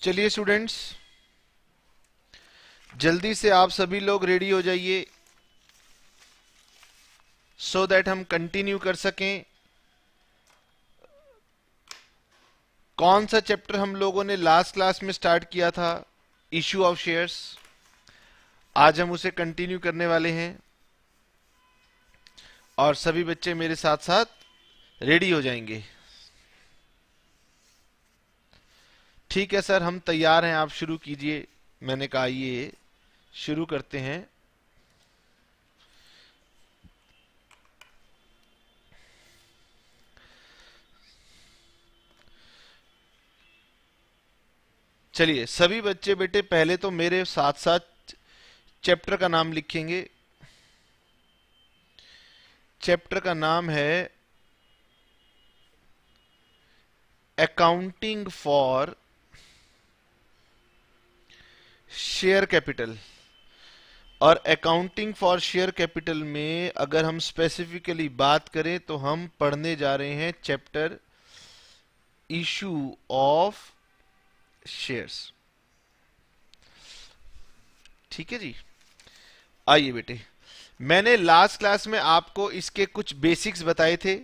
चलिए स्टूडेंट्स, जल्दी से आप सभी लोग रेडी हो जाइए सो दैट हम कंटिन्यू कर सकें। कौन सा चैप्टर हम लोगों ने लास्ट क्लास में स्टार्ट किया था? Issue of shares. आज हम उसे कंटिन्यू करने वाले हैं और सभी बच्चे मेरे साथ साथ रेडी हो जाएंगे। ठीक है सर, हम तैयार हैं, आप शुरू कीजिए। मैंने कहा ये शुरू करते हैं। चलिए सभी बच्चे बेटे पहले तो मेरे साथ साथ चैप्टर का नाम लिखेंगे। चैप्टर का नाम है अकाउंटिंग फॉर शेयर कैपिटल। और अकाउंटिंग फॉर शेयर कैपिटल में अगर हम स्पेसिफिकली बात करें तो हम पढ़ने जा रहे हैं चैप्टर इशू ऑफ शेयर्स। ठीक है जी, आइए बेटे, मैंने लास्ट क्लास में आपको इसके कुछ बेसिक्स बताए थे।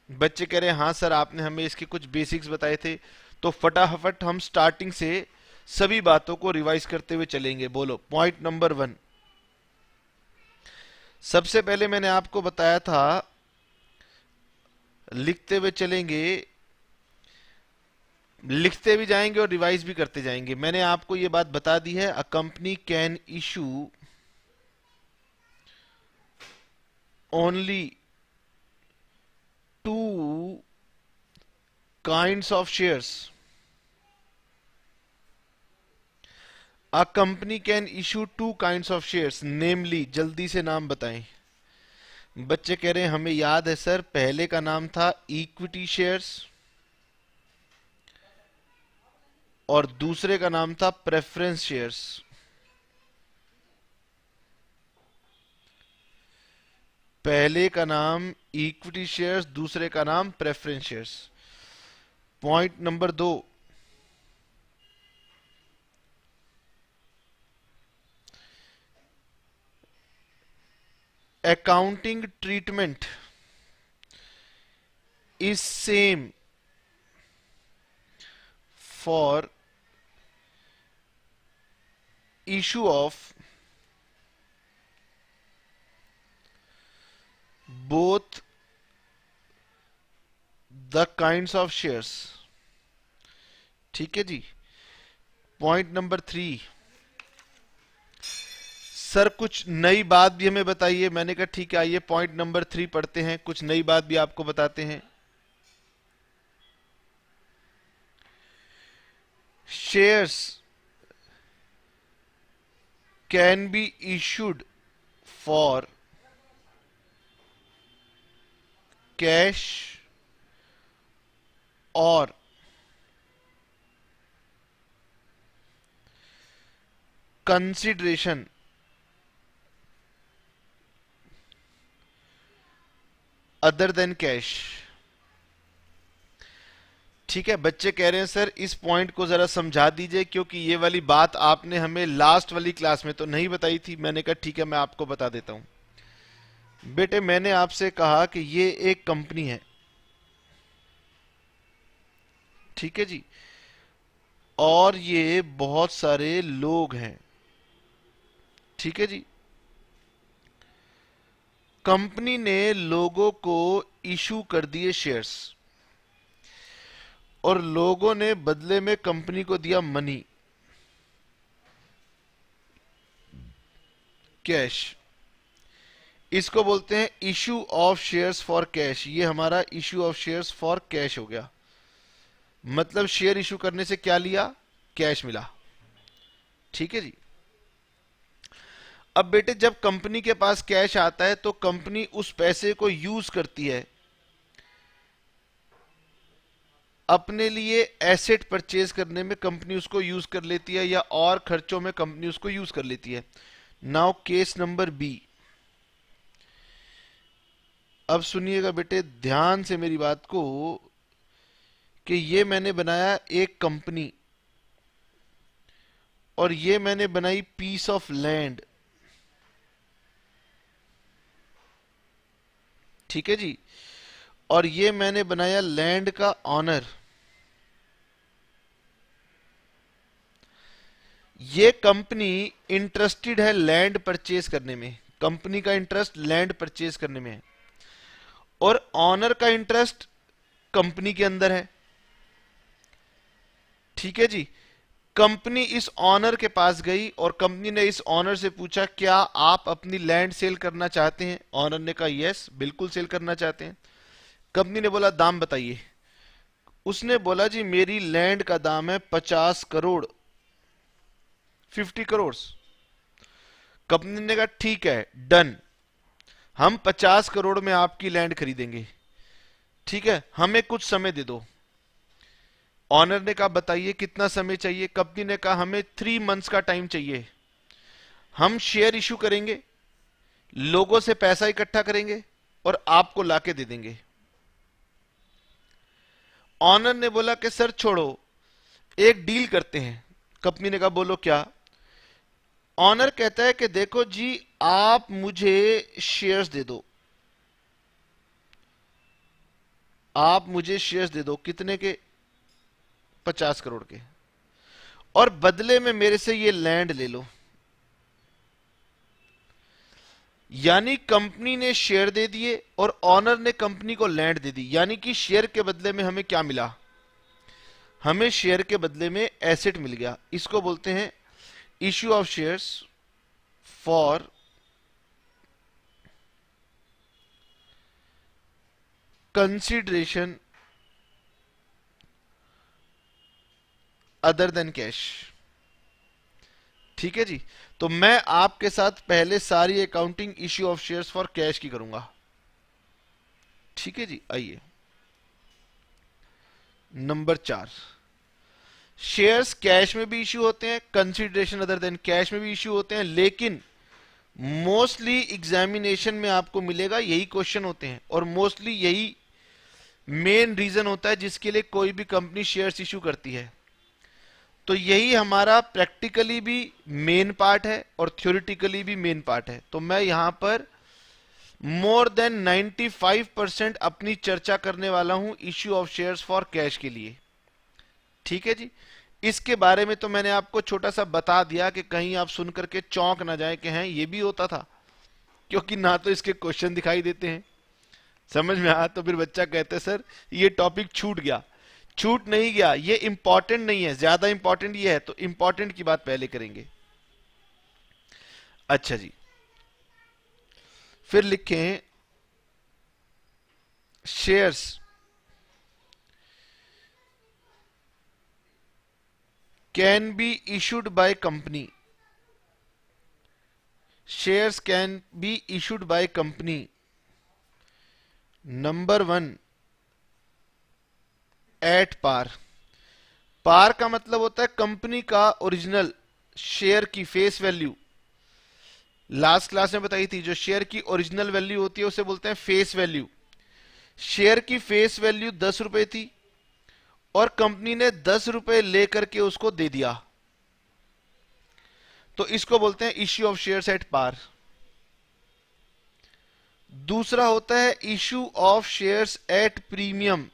बच्चे कह रहे हैं हाँ सर आपने हमें इसके कुछ बेसिक्स बताए थे, तो फटाफट हम स्टार्टिंग से सभी बातों को रिवाइज करते हुए चलेंगे। बोलो पॉइंट नंबर 1। सबसे पहले मैंने आपको बताया था, लिखते हुए चलेंगे, लिखते भी जाएंगे और रिवाइज भी करते जाएंगे। मैंने आपको यह बात बता दी है, a company can issue only 2 kinds of shares. A company can issue 2 kinds of shares, namely, जल्दी से नाम बताएं। बच्चे कह रहे हैं हमें याद है सर, पहले का नाम था इक्विटी शेयर्स और दूसरे का नाम था प्रेफरेंस शेयर्स। पहले का नाम इक्विटी शेयर्स, दूसरे का नाम preference shares. Point number 2, accounting treatment is same for issue of both the kinds of shares। ठीक है जी। पॉइंट नंबर 3, सर कुछ नई बात भी हमें बताइए। मैंने कहा ठीक है, आइए पॉइंट नंबर 3 पढ़ते हैं, कुछ नई बात भी आपको बताते हैं। Shares can be issued for cash और कंसिडरेशन अदर देन कैश। ठीक है, बच्चे कह रहे हैं सर इस पॉइंट को जरा समझा दीजिए, क्योंकि ये वाली बात आपने हमें लास्ट वाली क्लास में तो नहीं बताई थी। मैंने कहा ठीक है, मैं आपको बता देता हूं। बेटे मैंने आपसे कहा कि ये एक कंपनी है, ठीक है जी, और ये बहुत सारे लोग हैं। ठीक है जी, कंपनी ने लोगों को इशू कर दिए शेयर्स और लोगों ने बदले में कंपनी को दिया मनी, कैश। इसको बोलते हैं issue of shares for cash. ये हमारा issue of shares for cash हो गया। मतलब शेयर इशू करने से क्या लिया? कैश मिला। ठीक है जी। अब बेटे जब कंपनी के पास कैश आता है तो कंपनी उस पैसे को यूज करती है, अपने लिए एसेट परचेज करने में कंपनी उसको यूज कर लेती है, या और खर्चों में कंपनी उसको यूज कर लेती है। Now case number b. अब सुनिएगा बेटे ध्यान से मेरी बात को, कि ये मैंने बनाया एक कंपनी, और ये मैंने बनाई पीस ऑफ लैंड। ठीक है जी, और ये मैंने बनाया लैंड का ऑनर। ये कंपनी इंटरेस्टेड है लैंड परचेज करने में, कंपनी का इंटरेस्ट लैंड परचेज करने में है, और ऑनर का इंटरेस्ट कंपनी के अंदर है। ठीक है जी, कंपनी इस ऑनर के पास गई और कंपनी ने इस ऑनर से पूछा क्या आप अपनी लैंड सेल करना चाहते हैं। ऑनर ने कहा यस, बिल्कुल सेल करना चाहते हैं। कंपनी ने बोला दाम बताइए। उसने बोला जी मेरी लैंड का दाम है 50 करोड़, 50 करोड़। कंपनी ने कहा ठीक है, डन, हम 50 करोड़ में आपकी लैंड खरीदेंगे। ठीक है, हमें कुछ समय दे दो। ऑनर ने कहा बताइए कितना समय चाहिए। कंपनी ने कहा हमें 3 मंथ्स का टाइम चाहिए। हम शेयर इशू करेंगे, लोगों से पैसा इकट्ठा करेंगे और आपको लाके दे देंगे। ऑनर ने बोला कि सर छोड़ो, एक डील करते हैं। कंपनी ने कहा बोलो क्या। ऑनर कहता है कि देखो जी आप मुझे शेयर्स दे दो, आप मुझे शेयर्स दे दो। कितने के? 50 करोड़ के, और बदले में मेरे से ये लैंड ले लो। यानी कंपनी ने शेयर दे दिए और ऑनर ने कंपनी को लैंड दे दी। यानी कि शेयर के बदले में हमें क्या मिला? हमें शेयर के बदले में एसेट मिल गया। इसको बोलते हैं issue of shares for consideration other than cash. ठीक है जी, तो मैं आपके साथ पहले सारी accounting issue of shares for cash की करूंगा। ठीक है जी, आइए नंबर 4। शेयर्स कैश में भी इश्यू होते हैं, कंसिडरेशन अदर देन कैश में भी इश्यू होते हैं, लेकिन मोस्टली एग्जामिनेशन में आपको मिलेगा यही क्वेश्चन होते हैं, और मोस्टली यही मेन रीजन होता है जिसके लिए कोई भी कंपनी शेयर्स इश्यू करती है। तो यही हमारा प्रैक्टिकली भी मेन पार्ट है और थ्योरेटिकली भी मेन पार्ट है। तो मैं यहां पर मोर देन 95% अपनी चर्चा करने वाला हूं issue of shares for cash के लिए। ठीक है जी, इसके बारे में तो मैंने आपको छोटा सा बता दिया कि कहीं आप सुन करके चौंक ना जाए कि हैं ये भी होता था, क्योंकि ना तो इसके क्वेश्चन दिखाई देते हैं। समझ में आया तो फिर बच्चा कहते सर ये टॉपिक छूट गया। छूट नहीं गया, ये इंपॉर्टेंट नहीं है, ज्यादा इंपॉर्टेंट ये है, तो इंपॉर्टेंट की बात पहले करेंगे। अच्छा जी, फिर लिखें shares can be issued by company. Shares can be issued by company number 1 at par. Par का मतलब होता है कंपनी का ओरिजिनल शेयर की फेस वैल्यू। लास्ट क्लास में बताई थी, जो शेयर की ओरिजिनल वैल्यू होती है उसे बोलते हैं फेस वैल्यू। शेयर की फेस वैल्यू 10 रुपए थी और कंपनी ने 10 रुपए लेकर के उसको दे दिया, तो इसको बोलते हैं issue of shares at par. दूसरा होता है issue of shares at premium.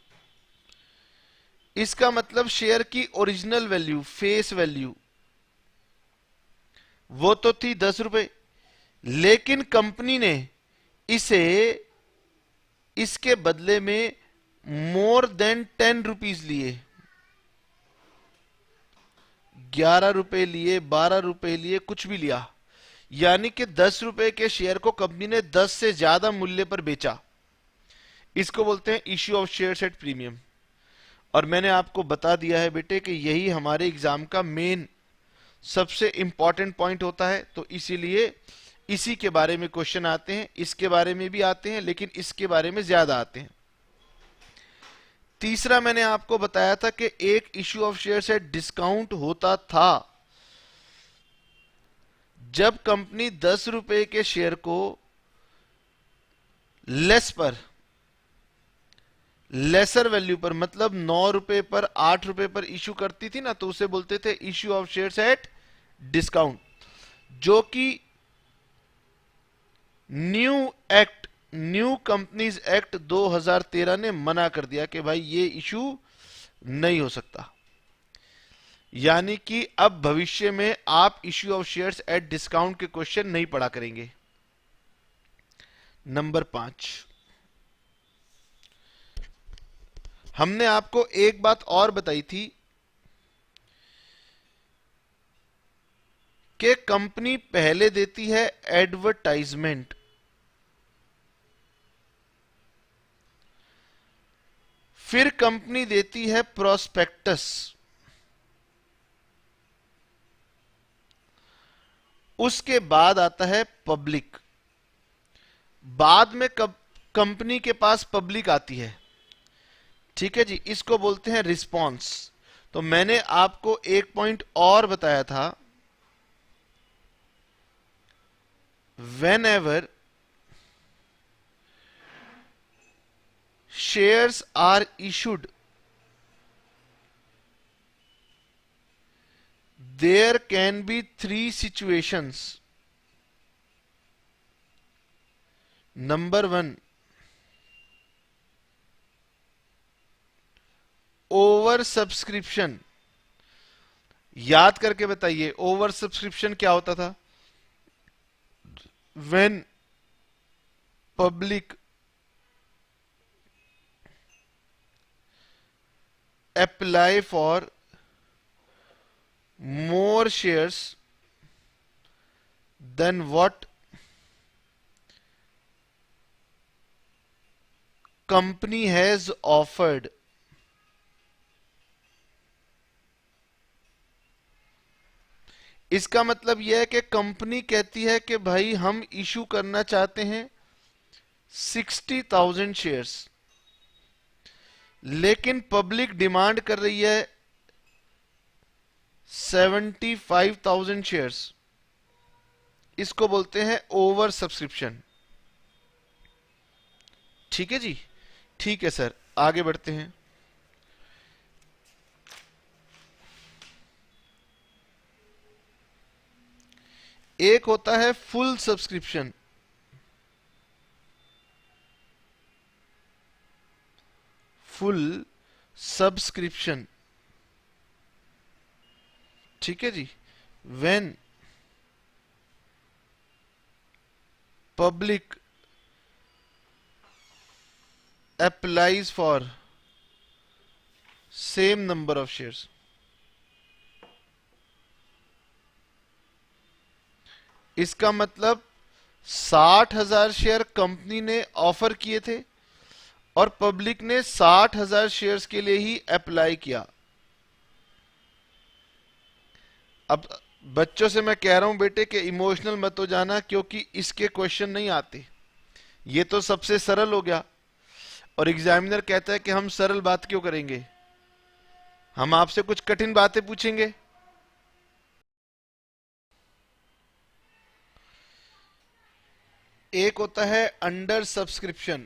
इसका मतलब शेयर की ओरिजिनल वैल्यू, फेस वैल्यू, वो तो थी 10 रुपए, लेकिन कंपनी ने इसे इसके बदले में मोर देन 10 रुपीज लिए, 11 रुपए लिए, 12 रुपए लिए, कुछ भी लिया। यानी कि 10 रुपए के शेयर को कंपनी ने 10 से ज्यादा मूल्य पर बेचा। इसको बोलते हैं issue of shares at premium. और मैंने आपको बता दिया है बेटे कि यही हमारे एग्जाम का मेन सबसे इंपॉर्टेंट पॉइंट होता है, तो इसीलिए इसी के बारे में क्वेश्चन आते हैं। इसके बारे में भी आते हैं, लेकिन इसके बारे में ज्यादा आते हैं। तीसरा मैंने आपको बताया था कि एक issue of shares at discount होता था जब कंपनी 10 रुपए के शेयर को लेस पर, लेसर वैल्यू पर, मतलब 9 रुपए पर, 8 रुपए पर इश्यू करती थी ना, तो उसे बोलते थे issue of shares at discount, जो कि न्यू कंपनीज एक्ट 2013 ने मना कर दिया कि भाई ये इशू नहीं हो सकता। यानी कि अब भविष्य में आप issue of shares at discount के क्वेश्चन नहीं पढ़ा करेंगे। नंबर 5, हमने आपको एक बात और बताई थी कि कंपनी पहले देती है एडवर्टाइजमेंट, फिर कंपनी देती है प्रोस्पेक्टस, उसके बाद आता है पब्लिक। बाद में कंपनी के पास पब्लिक आती है, ठीक है जी, इसको बोलते हैं रिस्पॉन्स। तो मैंने आपको एक पॉइंट और बताया था, whenever shares are issued, there can be 3 situations. Number 1, over subscription. याद करके बताइए ओवर सब्सक्रिप्शन क्या होता था? when public apply for more shares than what company has offered, इसका मतलब यह है कि कंपनी कहती है कि भाई हम इशू करना चाहते हैं 60,000 शेयर्स, लेकिन पब्लिक डिमांड कर रही है 75,000 शेयर्स। इसको बोलते हैं ओवर सब्सक्रिप्शन। ठीक है जी, ठीक है सर, आगे बढ़ते हैं। एक होता है फुल सब्सक्रिप्शन, फुल सब्सक्रिप्शन, ठीक है जी, when public applies for same number of shares। इसका मतलब 60,000 शेयर कंपनी ने ऑफर किए थे और पब्लिक ने 60,000 शेयर्स के लिए ही अप्लाई किया। अब बच्चों से मैं कह रहा हूं बेटे कि इमोशनल मत हो जाना, क्योंकि इसके क्वेश्चन नहीं आते। ये तो सबसे सरल हो गया, और एग्जामिनर कहता है कि हम सरल बात क्यों करेंगे, हम आपसे कुछ कठिन बातें पूछेंगे। एक होता है अंडर सब्सक्रिप्शन।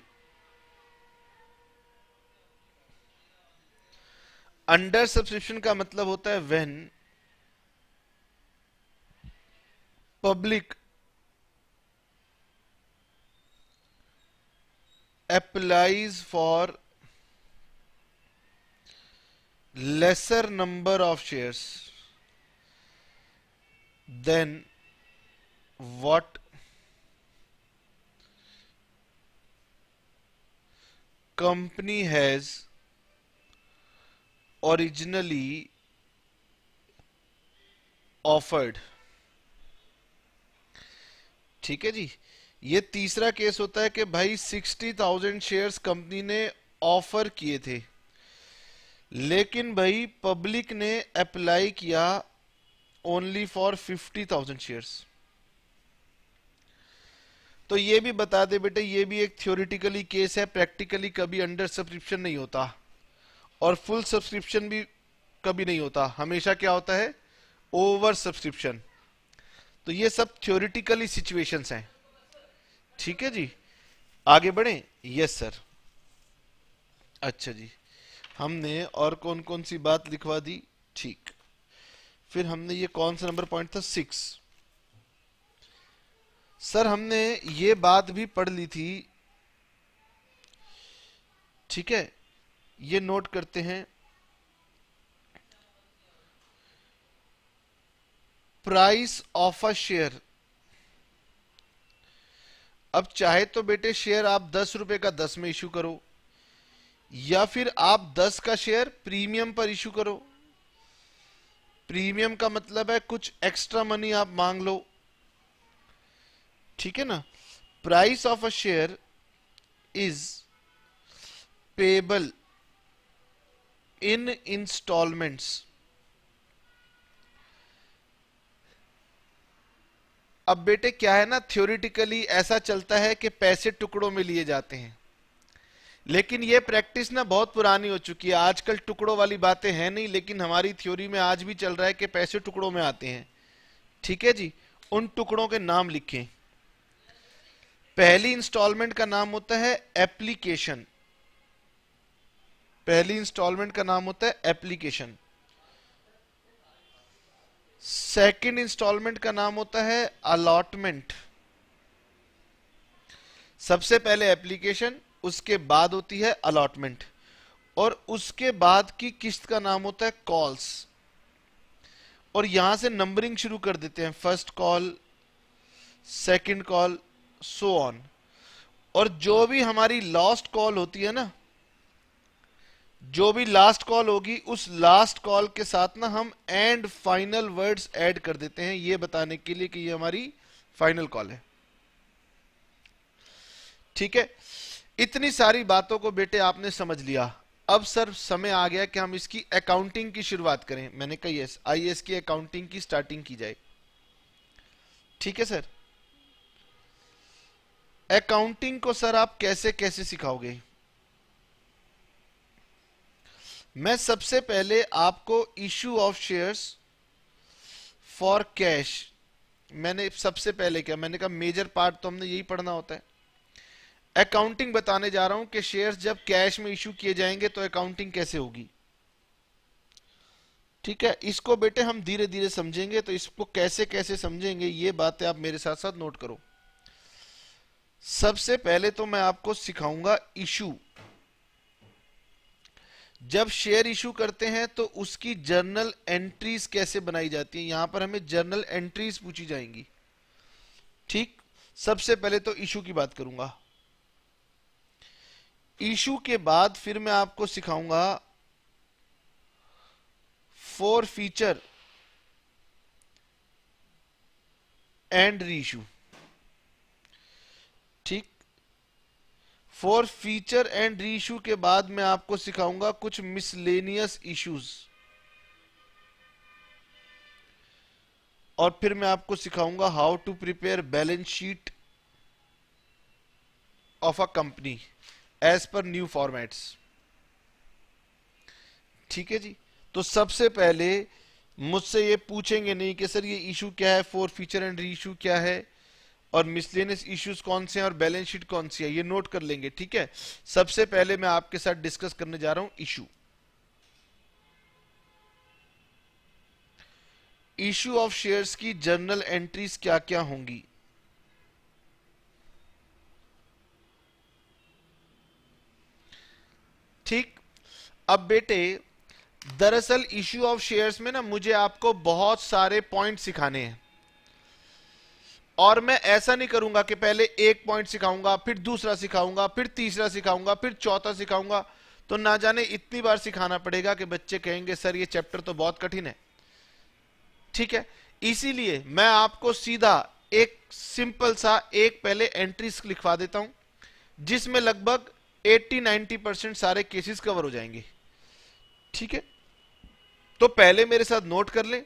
अंडर सब्सक्रिप्शन का मतलब होता है when public applies for lesser number of shares than what company has originally offered। ठीक है जी, ये तीसरा केस होता है कि भाई 60,000 शेयर्स कंपनी ने ऑफर किए थे, लेकिन भाई पब्लिक ने अप्लाई किया ओनली फॉर 50,000 शेयर्स। तो ये भी बता दे बेटे, ये भी एक थ्योरेटिकली केस है, प्रैक्टिकली कभी अंडर सब्सक्रिप्शन नहीं होता और फुल सब्सक्रिप्शन भी कभी नहीं होता, हमेशा क्या होता है, ओवर सब्सक्रिप्शन। तो ये सब थ्योरेटिकली सिचुएशंस हैं। ठीक है जी, आगे बढ़े। Yes sir. अच्छा जी, हमने और कौन कौन सी बात लिखवा दी? ठीक, फिर हमने ये कौन सा नंबर पॉइंट था, 6। सर हमने ये बात भी पढ़ ली थी, ठीक है, ये नोट करते हैं। प्राइस ऑफ अ शेयर, अब चाहे तो बेटे शेयर आप 10 रुपए का 10 में इशू करो, या फिर आप 10 का शेयर प्रीमियम पर इशू करो। प्रीमियम का मतलब है कुछ एक्स्ट्रा मनी आप मांग लो, ठीक है ना। Price of a share is payable in instalments. अब बेटे क्या है ना, थ्योरेटिकली ऐसा चलता है कि पैसे टुकड़ों में लिए जाते हैं, लेकिन ये प्रैक्टिस ना बहुत पुरानी हो चुकी है, आजकल टुकड़ों वाली बातें हैं नहीं, लेकिन हमारी थ्योरी में आज भी चल रहा है कि पैसे टुकड़ों में आते हैं, ठीक है जी। उन टुकड़ों के नाम लिखें। पहली इंस्टॉलमेंट का नाम होता है एप्लीकेशन, पहली इंस्टॉलमेंट का नाम होता है एप्लीकेशन। सेकंड इंस्टॉलमेंट का नाम होता है अलॉटमेंट। सबसे पहले एप्लीकेशन, उसके बाद होती है अलॉटमेंट, और उसके बाद की किस्त का नाम होता है कॉल्स। और यहां से नंबरिंग शुरू कर देते हैं, first call, second call, so on. और जो भी हमारी लास्ट कॉल होती है ना, जो भी लास्ट कॉल होगी, उस लास्ट कॉल के साथ ना हम एंड फाइनल वर्ड्स ऐड कर देते हैं, ये बताने के लिए कि ये हमारी फाइनल कॉल है, ठीक है। इतनी सारी बातों को बेटे आपने समझ लिया। अब सर समय आ गया कि हम इसकी अकाउंटिंग की शुरुआत करें। मैंने कही यस, आइए इसकी अकाउंटिंग की स्टार्टिंग की जाए, ठीक है सर। अकाउंटिंग को सर आप कैसे कैसे सिखाओगे? मैं सबसे पहले आपको issue of shares for cash, मैंने सबसे पहले क्या, मैंने कहा मेजर पार्ट तो हमने यही पढ़ना होता है। अकाउंटिंग बताने जा रहा हूं कि शेयर्स जब कैश में इशू किए जाएंगे तो अकाउंटिंग कैसे होगी, ठीक है। इसको बेटे हम धीरे धीरे समझेंगे, तो इसको कैसे कैसे समझेंगे ये बातें आप मेरे साथ साथ नोट करो। सबसे पहले तो मैं आपको सिखाऊंगा इशू। जब शेयर इशू करते हैं तो उसकी जर्नल एंट्रीज कैसे बनाई जाती है, यहां पर हमें जर्नल एंट्रीज पूछी जाएंगी, ठीक। सबसे पहले तो इशू की बात करूंगा। इशू के बाद फिर मैं आपको सिखाऊंगा फॉर फीचर एंड रीइशू, ठीक। फॉर फीचर एंड रीइशू के बाद मैं आपको सिखाऊंगा कुछ मिसलेनियस इश्यूज, और फिर मैं आपको सिखाऊंगा how to prepare balance sheet of a company as per new formats, ठीक है जी। तो सबसे पहले मुझसे ये पूछेंगे नहीं कि सर ये इशू क्या है, for feature and re issue क्या है, और मिसलेनियस इश्यूज कौन से हैं, और बैलेंस शीट कौन सी है, ये नोट कर लेंगे, ठीक है। सबसे पहले मैं आपके साथ डिस्कस करने जा रहा हूं इशू। इशू ऑफ शेयर्स की जर्नल एंट्रीज क्या क्या होंगी। ठीक। अब बेटे दरअसल इशू ऑफ शेयर्स में ना मुझे आपको बहुत सारे पॉइंट सिखाने हैं, और मैं ऐसा नहीं करूंगा कि पहले एक पॉइंट सिखाऊंगा, फिर दूसरा सिखाऊंगा, फिर तीसरा सिखाऊंगा, फिर चौथा सिखाऊंगा, तो ना जाने इतनी बार सिखाना पड़ेगा कि बच्चे कहेंगे सर ये चैप्टर तो बहुत कठिन है, ठीक है। इसीलिए मैं आपको सीधा एक सिंपल सा एक पहले एंट्रीज लिखवा देता हूं, जिसमें लगभग 80-90% सारे केसेस कवर हो जाएंगे, ठीक है। तो पहले मेरे साथ नोट कर लें,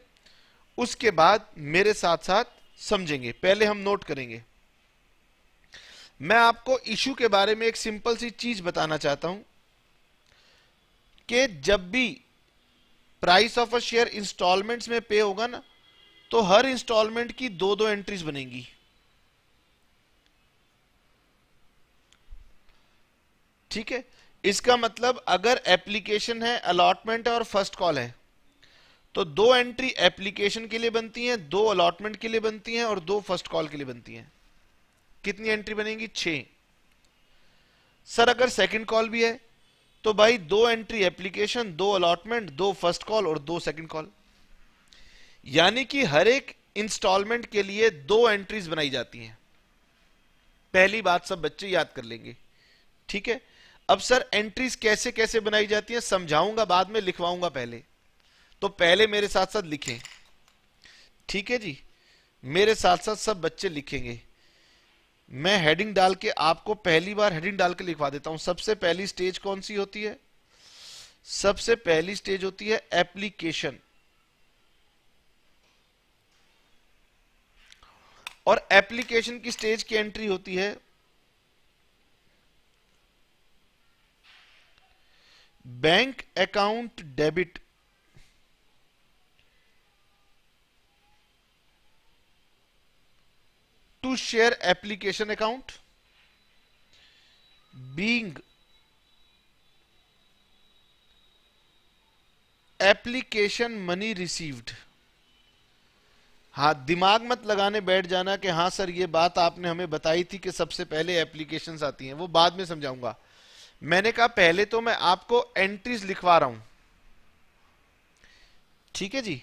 उसके बाद मेरे साथ साथ समझेंगे। पहले हम नोट करेंगे। मैं आपको इशू के बारे में एक सिंपल सी चीज बताना चाहता हूं कि जब भी price of a share instalments में पे होगा ना, तो हर इंस्टॉलमेंट की दो दो एंट्रीज बनेंगी, ठीक है। इसका मतलब अगर एप्लीकेशन है, अलॉटमेंट है और फर्स्ट कॉल है, तो दो एंट्री एप्लीकेशन के लिए बनती हैं, दो अलॉटमेंट के लिए बनती हैं और दो फर्स्ट कॉल के लिए बनती हैं। कितनी एंट्री बनेगी? 6। सर अगर सेकंड कॉल भी है तो भाई दो एंट्री एप्लीकेशन, दो अलॉटमेंट, दो फर्स्ट कॉल और दो सेकंड कॉल। यानी कि हर एक इंस्टॉलमेंट के लिए दो एंट्रीज बनाई जाती हैं। पहली बात सब बच्चे याद कर लेंगे, ठीक है। अब सर एंट्रीज कैसे कैसे बनाई जाती हैं समझाऊंगा, बाद में लिखवाऊंगा पहले, तो पहले मेरे साथ साथ लिखें, ठीक है जी। मेरे साथ साथ सब बच्चे लिखेंगे। मैं हेडिंग डाल के आपको पहली बार हेडिंग डाल के लिखवा देता हूं। सबसे पहली स्टेज कौन सी होती है? सबसे पहली स्टेज होती है एप्लीकेशन, और एप्लीकेशन की स्टेज की एंट्री होती है bank account debit to share application account being application money received. हाँ, दिमाग मत लगाने बैठ जाना कि हाँ सर ये बात आपने हमें बताई थी कि सबसे पहले एप्लीकेशंस आती हैं, वो बाद में समझाऊंगा। मैंने कहा पहले तो मैं आपको एंट्रीज लिखवा रहा हूं, ठीक है जी।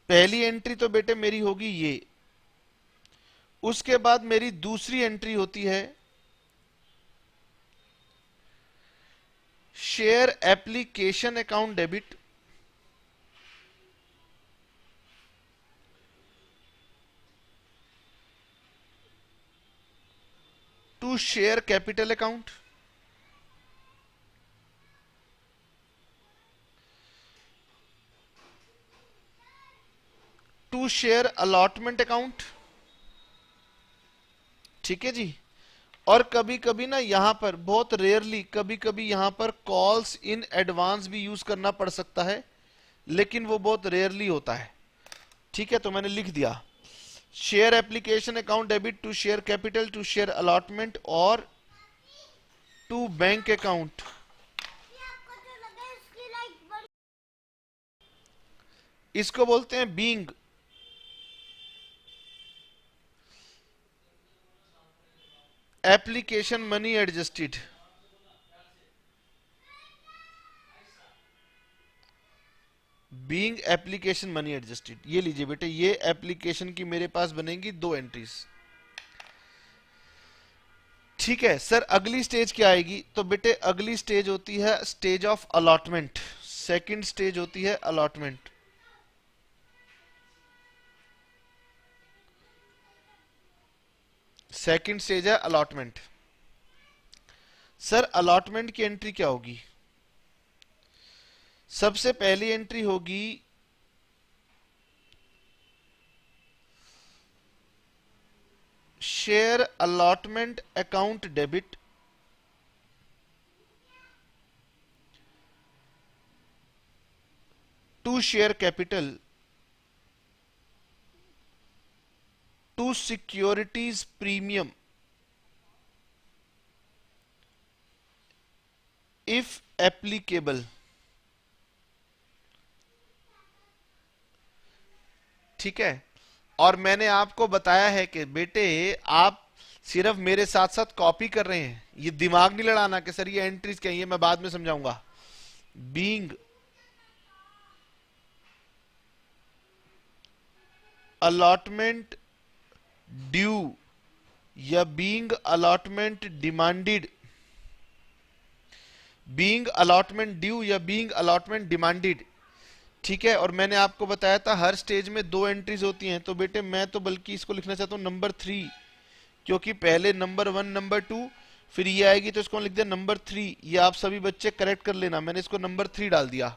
पहली एंट्री तो बेटे मेरी होगी ये। उसके बाद मेरी दूसरी एंट्री होती है share application account debit to share capital account to share allotment account, ठीक है जी। और कभी कभी ना यहां पर बहुत रेयरली कभी कभी यहां पर कॉल्स इन एडवांस भी यूज करना पड़ सकता है, लेकिन वो बहुत रेयरली होता है, ठीक है। तो मैंने लिख दिया share application account debit to share capital to share allotment और टू बैंक अकाउंट। इसको बोलते हैं being application money adjusted. Being application money adjusted, ये लीजिए बेटे, ये एप्लीकेशन की मेरे पास बनेंगी दो एंट्रीज, ठीक है। सर अगली स्टेज क्या आएगी? तो बेटे अगली स्टेज होती है stage of allotment. Second stage होती है अलॉटमेंट। सेकंड स्टेज है अलॉटमेंट। सर अलॉटमेंट की एंट्री क्या होगी? सबसे पहली एंट्री होगी share allotment account debit to share capital to securities premium if applicable, ठीक है। और मैंने आपको बताया है कि बेटे आप सिर्फ मेरे साथ साथ कॉपी कर रहे हैं, ये दिमाग नहीं लड़ाना कि सर ये एंट्रीज क्या है, ये मैं बाद में समझाऊंगा। बीइंग अलॉटमेंट ड्यू या being allotment demanded, being allotment due या बीइंग अलॉटमेंट डिमांडेड, ठीक है। और मैंने आपको बताया था हर स्टेज में दो एंट्रीज होती हैं, तो बेटे मैं तो बल्कि इसको लिखना चाहता हूं नंबर 3, क्योंकि पहले नंबर 1 नंबर 2 फिर ये आएगी, तो इसको लिख दिया नंबर 3। ये आप सभी बच्चे करेक्ट कर लेना, मैंने इसको नंबर 3 डाल दिया,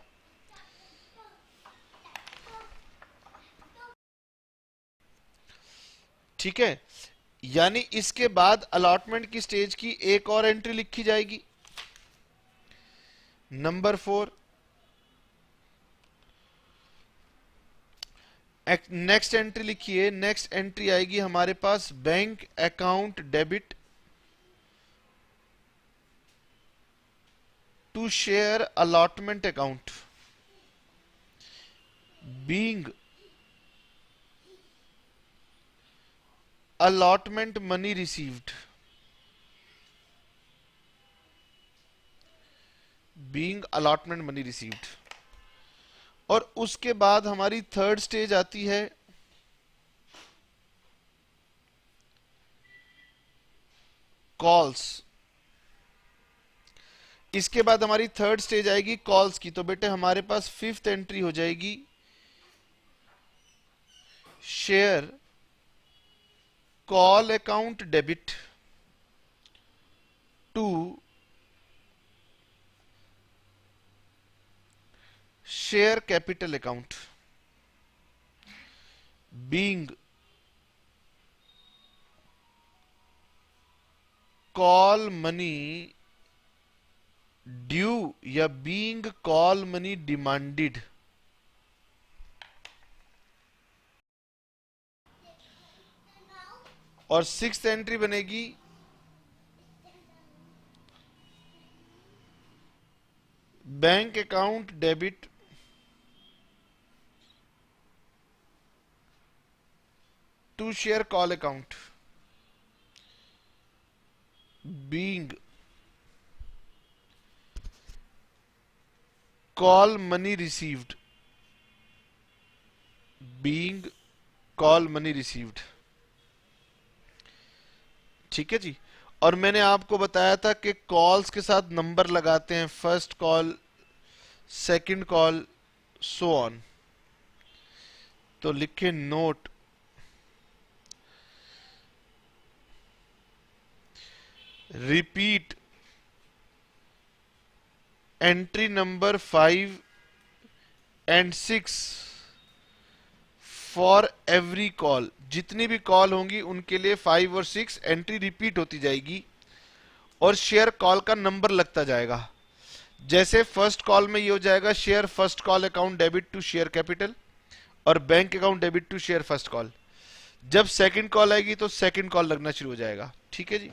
ठीक है। यानी इसके बाद अलॉटमेंट की स्टेज की एक और एंट्री लिखी जाएगी, नंबर 4। नेक्स्ट एंट्री लिखिए, नेक्स्ट एंट्री आएगी हमारे पास bank account debit to share allotment account being allotment money received, बीइंग allotment money received। और उसके बाद हमारी थर्ड स्टेज आती है कॉल्स। इसके बाद हमारी थर्ड स्टेज आएगी कॉल्स की। तो बेटे हमारे पास फिफ्थ एंट्री हो जाएगी share call account debit to share capital account, being call money due या बीइंग कॉल मनी डिमांडेड। और सिक्स्थ एंट्री बनेगी bank account debit to share call account, being call money received, being call money received. ठीक है जी। और मैंने आपको बताया था कि कॉल्स के साथ नंबर लगाते हैं, first call, second call, so on. तो लिखे note repeat entry number 5 and 6 for every call. जितनी भी कॉल होंगी उनके लिए 5 और 6 एंट्री रिपीट होती जाएगी और शेयर कॉल का नंबर लगता जाएगा। जैसे फर्स्ट कॉल में ये हो जाएगा share first call account debit to share capital और bank account debit to share first call. जब सेकंड कॉल आएगी तो सेकंड कॉल लगना शुरू हो जाएगा। ठीक है जी।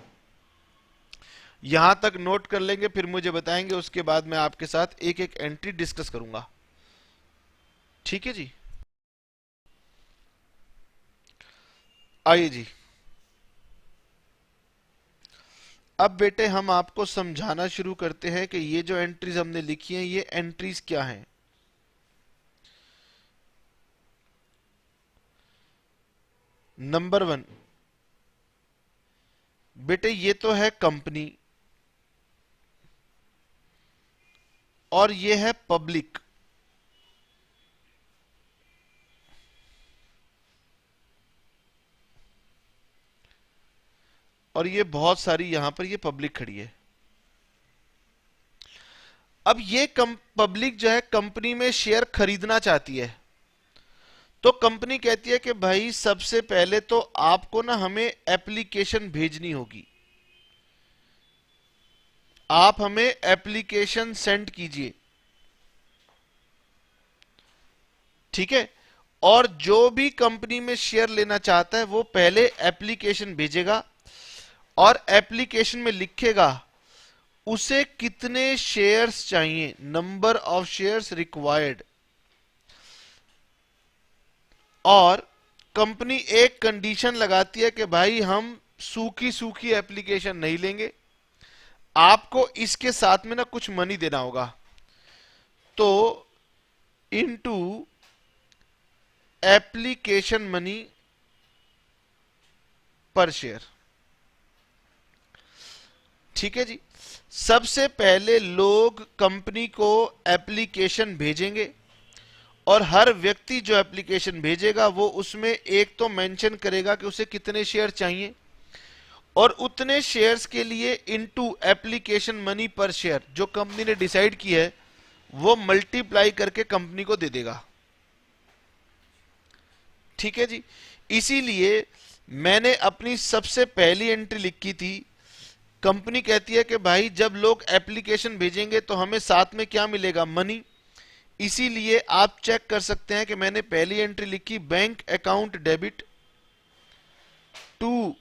यहां तक नोट कर लेंगे, फिर मुझे बताएंगे, उसके बाद मैं आपके साथ एक एक एंट्री डिस्कस करूंगा। ठीक है जी। आइए जी, अब बेटे हम आपको समझाना शुरू करते हैं कि ये जो एंट्रीज हमने लिखी हैं ये एंट्रीज क्या हैं। नंबर 1 बेटे ये तो है कंपनी और ये है पब्लिक। और ये बहुत सारी यहां पर ये पब्लिक खड़ी है। अब ये पब्लिक जो है कंपनी में शेयर खरीदना चाहती है। तो कंपनी कहती है कि भाई सबसे पहले तो आपको ना हमें एप्लीकेशन भेजनी होगी, आप हमें एप्लीकेशन सेंड कीजिए। ठीक है। और जो भी कंपनी में शेयर लेना चाहता है वो पहले एप्लीकेशन भेजेगा और एप्लीकेशन में लिखेगा उसे कितने शेयर्स चाहिए, नंबर ऑफ शेयर्स रिक्वायर्ड। और कंपनी एक कंडीशन लगाती है कि भाई हम सूखी सूखी एप्लीकेशन नहीं लेंगे, आपको इसके साथ में ना कुछ मनी देना होगा। तो into application money per share. ठीक है जी। सबसे पहले लोग कंपनी को एप्लीकेशन भेजेंगे और हर व्यक्ति जो एप्लीकेशन भेजेगा वो उसमें एक तो मेंशन करेगा कि उसे कितने शेयर चाहिए और उतने शेयर्स के लिए into application money per share जो कंपनी ने डिसाइड की है वो मल्टीप्लाई करके कंपनी को दे देगा। ठीक है जी। इसीलिए मैंने अपनी सबसे पहली एंट्री लिखी थी, कंपनी कहती है कि भाई जब लोग एप्लीकेशन भेजेंगे तो हमें साथ में क्या मिलेगा, मनी। इसीलिए आप चेक कर सकते हैं कि मैंने पहली एंट्री लिखी bank account debit to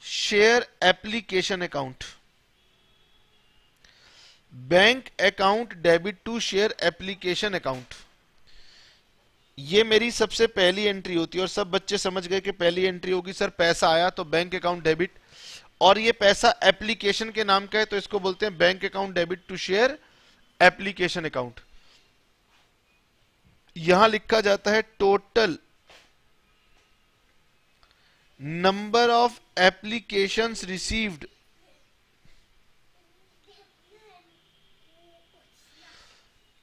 share application account, bank account debit to share application account. ये मेरी सबसे पहली एंट्री होती है और सब बच्चे समझ गए कि पहली एंट्री होगी सर पैसा आया तो बैंक अकाउंट डेबिट, और ये पैसा एप्लीकेशन के नाम का है तो इसको बोलते हैं bank account debit to share application account. यहां लिखा जाता है total number of applications received,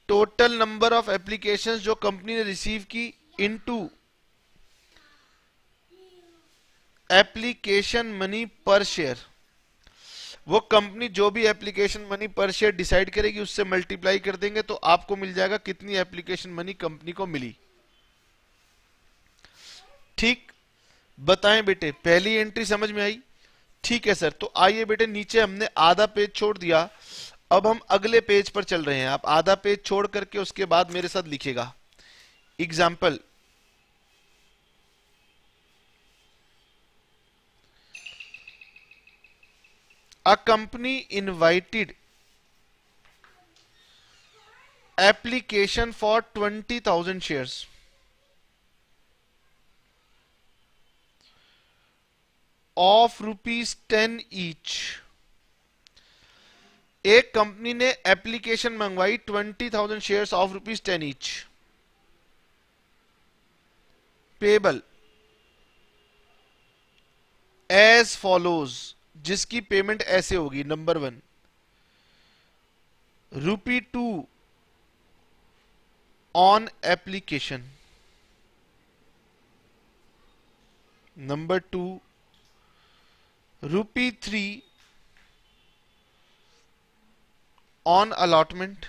total number of applications जो कंपनी ने रिसीव की into application money per share. वो कंपनी जो भी application money per share decide करेगी उससे मल्टीप्लाई कर देंगे तो आपको मिल जाएगा कितनी एप्लीकेशन मनी कंपनी को मिली। ठीक, बताएं बेटे पहली एंट्री समझ में आई? ठीक है सर, तो आइए बेटे नीचे हमने आधा पेज छोड़ दिया, अब हम अगले पेज पर चल रहे हैं। आप आधा पेज छोड़ करके उसके बाद मेरे साथ लिखिएगा। Example, a company invited application for 20,000 shares of rupees 10 each। एक कंपनी ने एप्लीकेशन मंगवाई 20,000 shares of rupees 10 each. Payable as follows, जिसकी पेमेंट ऐसे होगी। Number 1 ₹2 on application, number 2 ₹3 on allotment,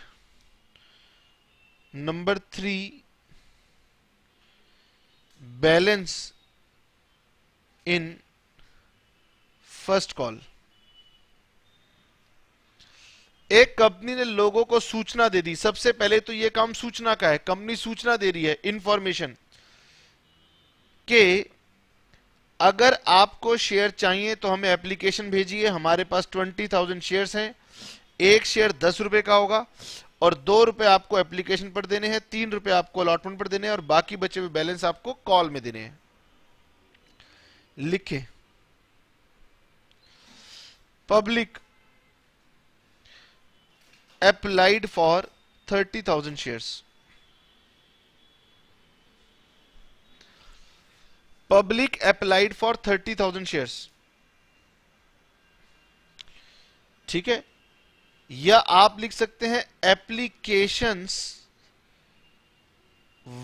number 3 balance in first call. एक company ने लोगों को सूचना दे दी। सबसे पहले तो यह काम सूचना का है, कंपनी सूचना दे रही है, इंफॉर्मेशन के अगर आपको शेयर चाहिए तो हमें एप्लीकेशन भेजिए। हमारे पास 20,000 शेयर्स हैं, एक शेयर 10 रुपए का होगा और 2 रुपए आपको एप्लीकेशन पर देने हैं, 3 रुपए आपको अलॉटमेंट पर देने हैं और बाकी बचे हुए बैलेंस आपको कॉल में देने हैं। लिखे public applied for 30,000 shares, public applied for 30,000 shares। ठीक है, या आप लिख सकते हैं applications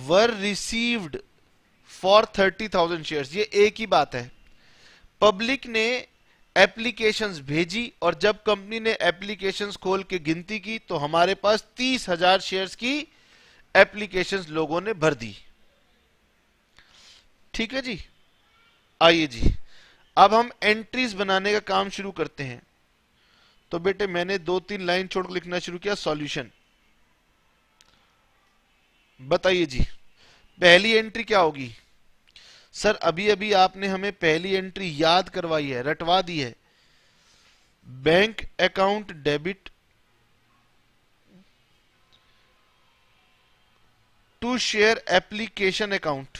were received for 30,000 shares. ये एक ही बात है, पब्लिक ने एप्लीकेशंस भेजी और जब कंपनी ने एप्लीकेशंस खोल के गिनती की तो हमारे पास 30,000 शेयर्स की एप्लीकेशंस लोगों ने भर दी। ठीक है जी, आइए जी अब हम एंट्रीज बनाने का काम शुरू करते हैं। तो बेटे मैंने 2-3 लाइन छोड़ लिखना शुरू किया। सॉल्यूशन बताइए जी, पहली एंट्री क्या होगी? सर अभी अभी आपने हमें पहली एंट्री याद करवाई है, रटवा दी है। Bank account debit to share application account.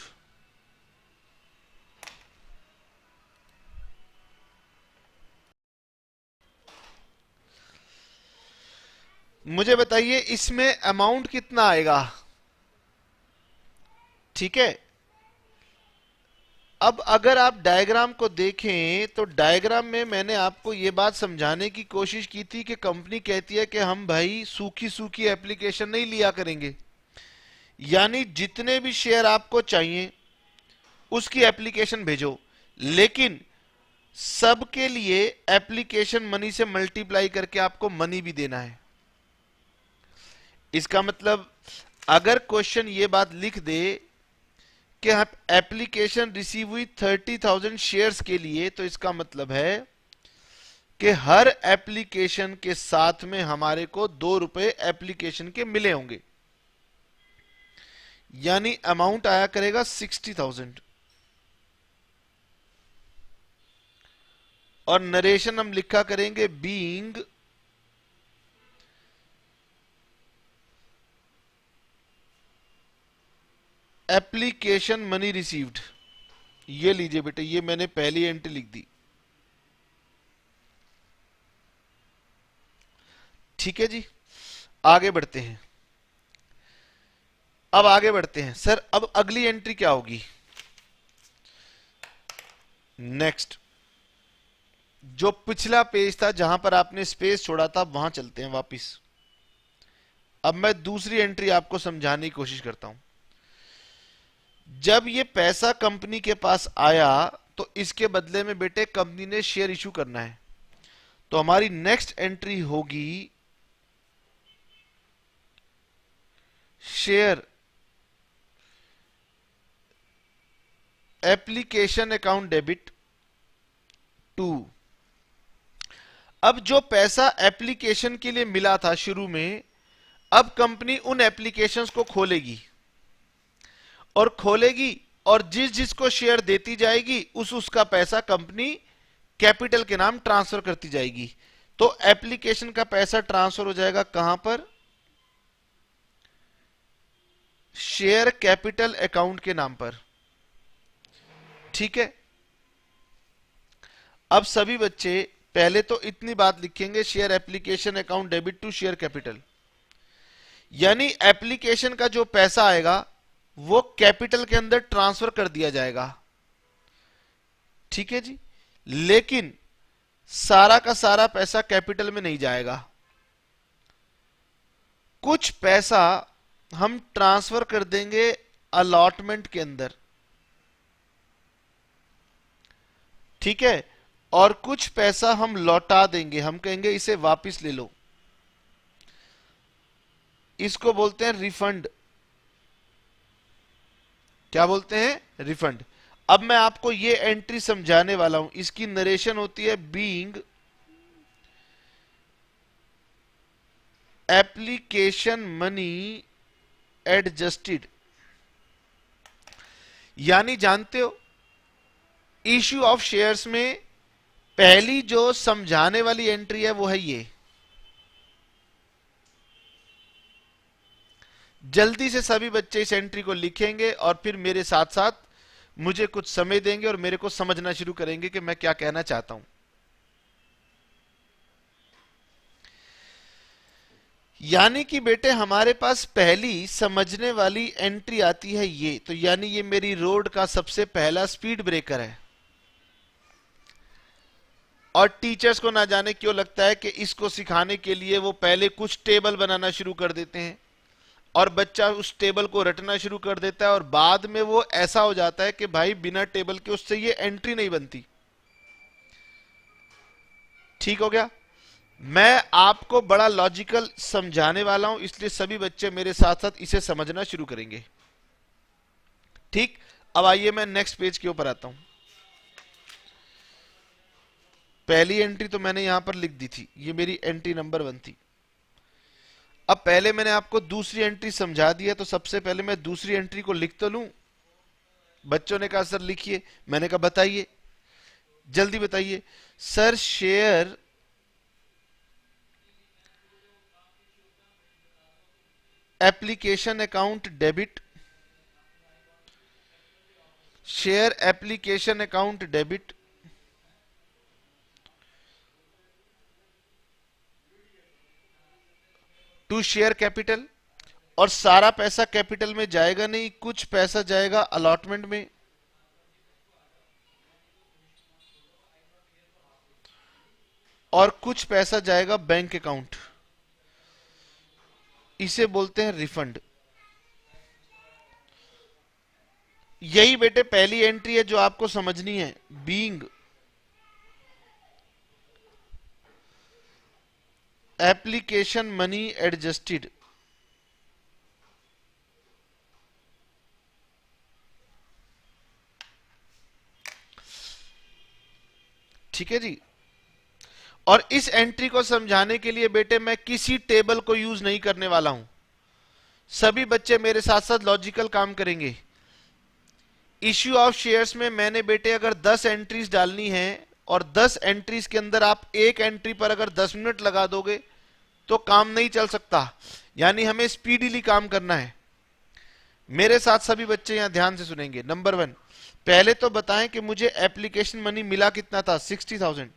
मुझे बताइए इसमें अमाउंट कितना आएगा? ठीक है, अब अगर आप डायग्राम को देखें तो डायग्राम में मैंने आपको यह बात समझाने की कोशिश की थी कि कंपनी कहती है कि हम भाई सूखी सूखी एप्लीकेशन नहीं लिया करेंगे, यानी जितने भी शेयर आपको चाहिए उसकी एप्लीकेशन भेजो, लेकिन सबके लिए एप्लीकेशन मनी से मल्टीप्लाई करके आपको मनी भी देना है। इसका मतलब अगर क्वेश्चन ये बात लिख दे कि एप्लीकेशन रिसीव हुई 30,000 शेयर्स के लिए, तो इसका मतलब है कि हर एप्लीकेशन के साथ में हमारे को 2 रुपए एप्लीकेशन के मिले होंगे, यानी अमाउंट आया करेगा 60,000। और नरेशन हम लिखा करेंगे बीइंग एप्लीकेशन मनी रिसीव्ड, ये लीजिए बेटे, ये मैंने पहली एंट्री लिख दी। ठीक है जी, आगे बढ़ते हैं। अब आगे बढ़ते हैं सर, अब अगली एंट्री क्या होगी? नेक्स्ट, जो पिछला पेज था जहां पर आपने स्पेस छोड़ा था वहां चलते हैं वापिस। अब मैं दूसरी एंट्री आपको समझाने की कोशिश करता हूं। जब ये पैसा कंपनी के पास आया तो इसके बदले में बेटे कंपनी ने शेयर इशू करना है, तो हमारी नेक्स्ट एंट्री होगी share application account debit to. अब जो पैसा एप्लीकेशन के लिए मिला था शुरू में, अब कंपनी उन एप्लीकेशंस को खोलेगी और जिस जिसको शेयर देती जाएगी उसका पैसा कंपनी कैपिटल के नाम ट्रांसफर करती जाएगी। तो एप्लीकेशन का पैसा ट्रांसफर हो जाएगा कहां पर? शेयर कैपिटल अकाउंट के नाम पर। ठीक है, अब सभी बच्चे पहले तो इतनी बात लिखेंगे, share application account debit to share capital, यानी एप्लीकेशन का जो पैसा आएगा वो कैपिटल के अंदर ट्रांसफर कर दिया जाएगा। ठीक है जी, लेकिन सारा का सारा पैसा कैपिटल में नहीं जाएगा, कुछ पैसा हम ट्रांसफर कर देंगे अलॉटमेंट के अंदर। ठीक है, और कुछ पैसा हम लौटा देंगे, हम कहेंगे इसे वापस ले लो, इसको बोलते हैं रिफंड। क्या बोलते हैं? रिफंड। अब मैं आपको ये एंट्री समझाने वाला हूं, इसकी नरेशन होती है बीइंग एप्लीकेशन मनी एडजस्टेड, यानी जानते हो इश्यू ऑफ शेयर्स में पहली जो समझाने वाली एंट्री है वो है ये। जल्दी से सभी बच्चे इस एंट्री को लिखेंगे और फिर मेरे साथ साथ मुझे कुछ समय देंगे और मेरे को समझना शुरू करेंगे कि मैं क्या कहना चाहता हूं। यानी कि बेटे हमारे पास पहली समझने वाली एंट्री आती है ये, तो यानी ये मेरी रोड का सबसे पहला स्पीड ब्रेकर है। और टीचर्स को ना जाने क्यों लगता है कि इसको सिखाने के लिए वो पहले कुछ टेबल बनाना शुरू कर देते हैं और बच्चा उस टेबल को रटना शुरू कर देता है और बाद में वो ऐसा हो जाता है कि भाई बिना टेबल के उससे ये एंट्री नहीं बनती। ठीक हो गया? मैं आपको बड़ा लॉजिकल समझाने वाला हूं, इसलिए सभी बच्चे मेरे साथ साथ इसे समझना शुरू करेंगे। ठीक, अब आइए मैं नेक्स्ट पेज के ऊपर आता हूं। पहली एंट्री तो मैंने यहां पर लिख दी थी, ये मेरी एंट्री नंबर 1 थी। अब पहले मैंने आपको दूसरी एंट्री समझा दिया, तो सबसे पहले मैं दूसरी एंट्री को लिख तो लूं। बच्चों ने कहा सर लिखिए, मैंने कहा बताइए, जल्दी बताइए। Sir share application account debit, share application account debit to share capital, और सारा पैसा कैपिटल में जाएगा नहीं, कुछ पैसा जाएगा अलॉटमेंट में, और कुछ पैसा जाएगा बैंक अकाउंट। इसे बोलते हैं रिफंड। यही बेटे पहली एंट्री है जो आपको समझनी है, बीइंग एप्लीकेशन मनी एडजस्टेड। ठीक है जी, और इस एंट्री को समझाने के लिए बेटे मैं किसी टेबल को यूज नहीं करने वाला हूं। सभी बच्चे मेरे साथ साथ लॉजिकल काम करेंगे। इश्यू ऑफ शेयर्स में मैंने बेटे अगर 10 एंट्रीज डालनी है और 10 एंट्रीज के अंदर आप एक एंट्री पर अगर 10 मिनट लगा दोगे तो काम नहीं चल सकता, यानी हमें स्पीडीली काम करना है। मेरे साथ सभी बच्चे यहां ध्यान से सुनेंगे। नंबर 1, पहले तो बताएं कि मुझे एप्लीकेशन मनी मिला कितना था, 60,000।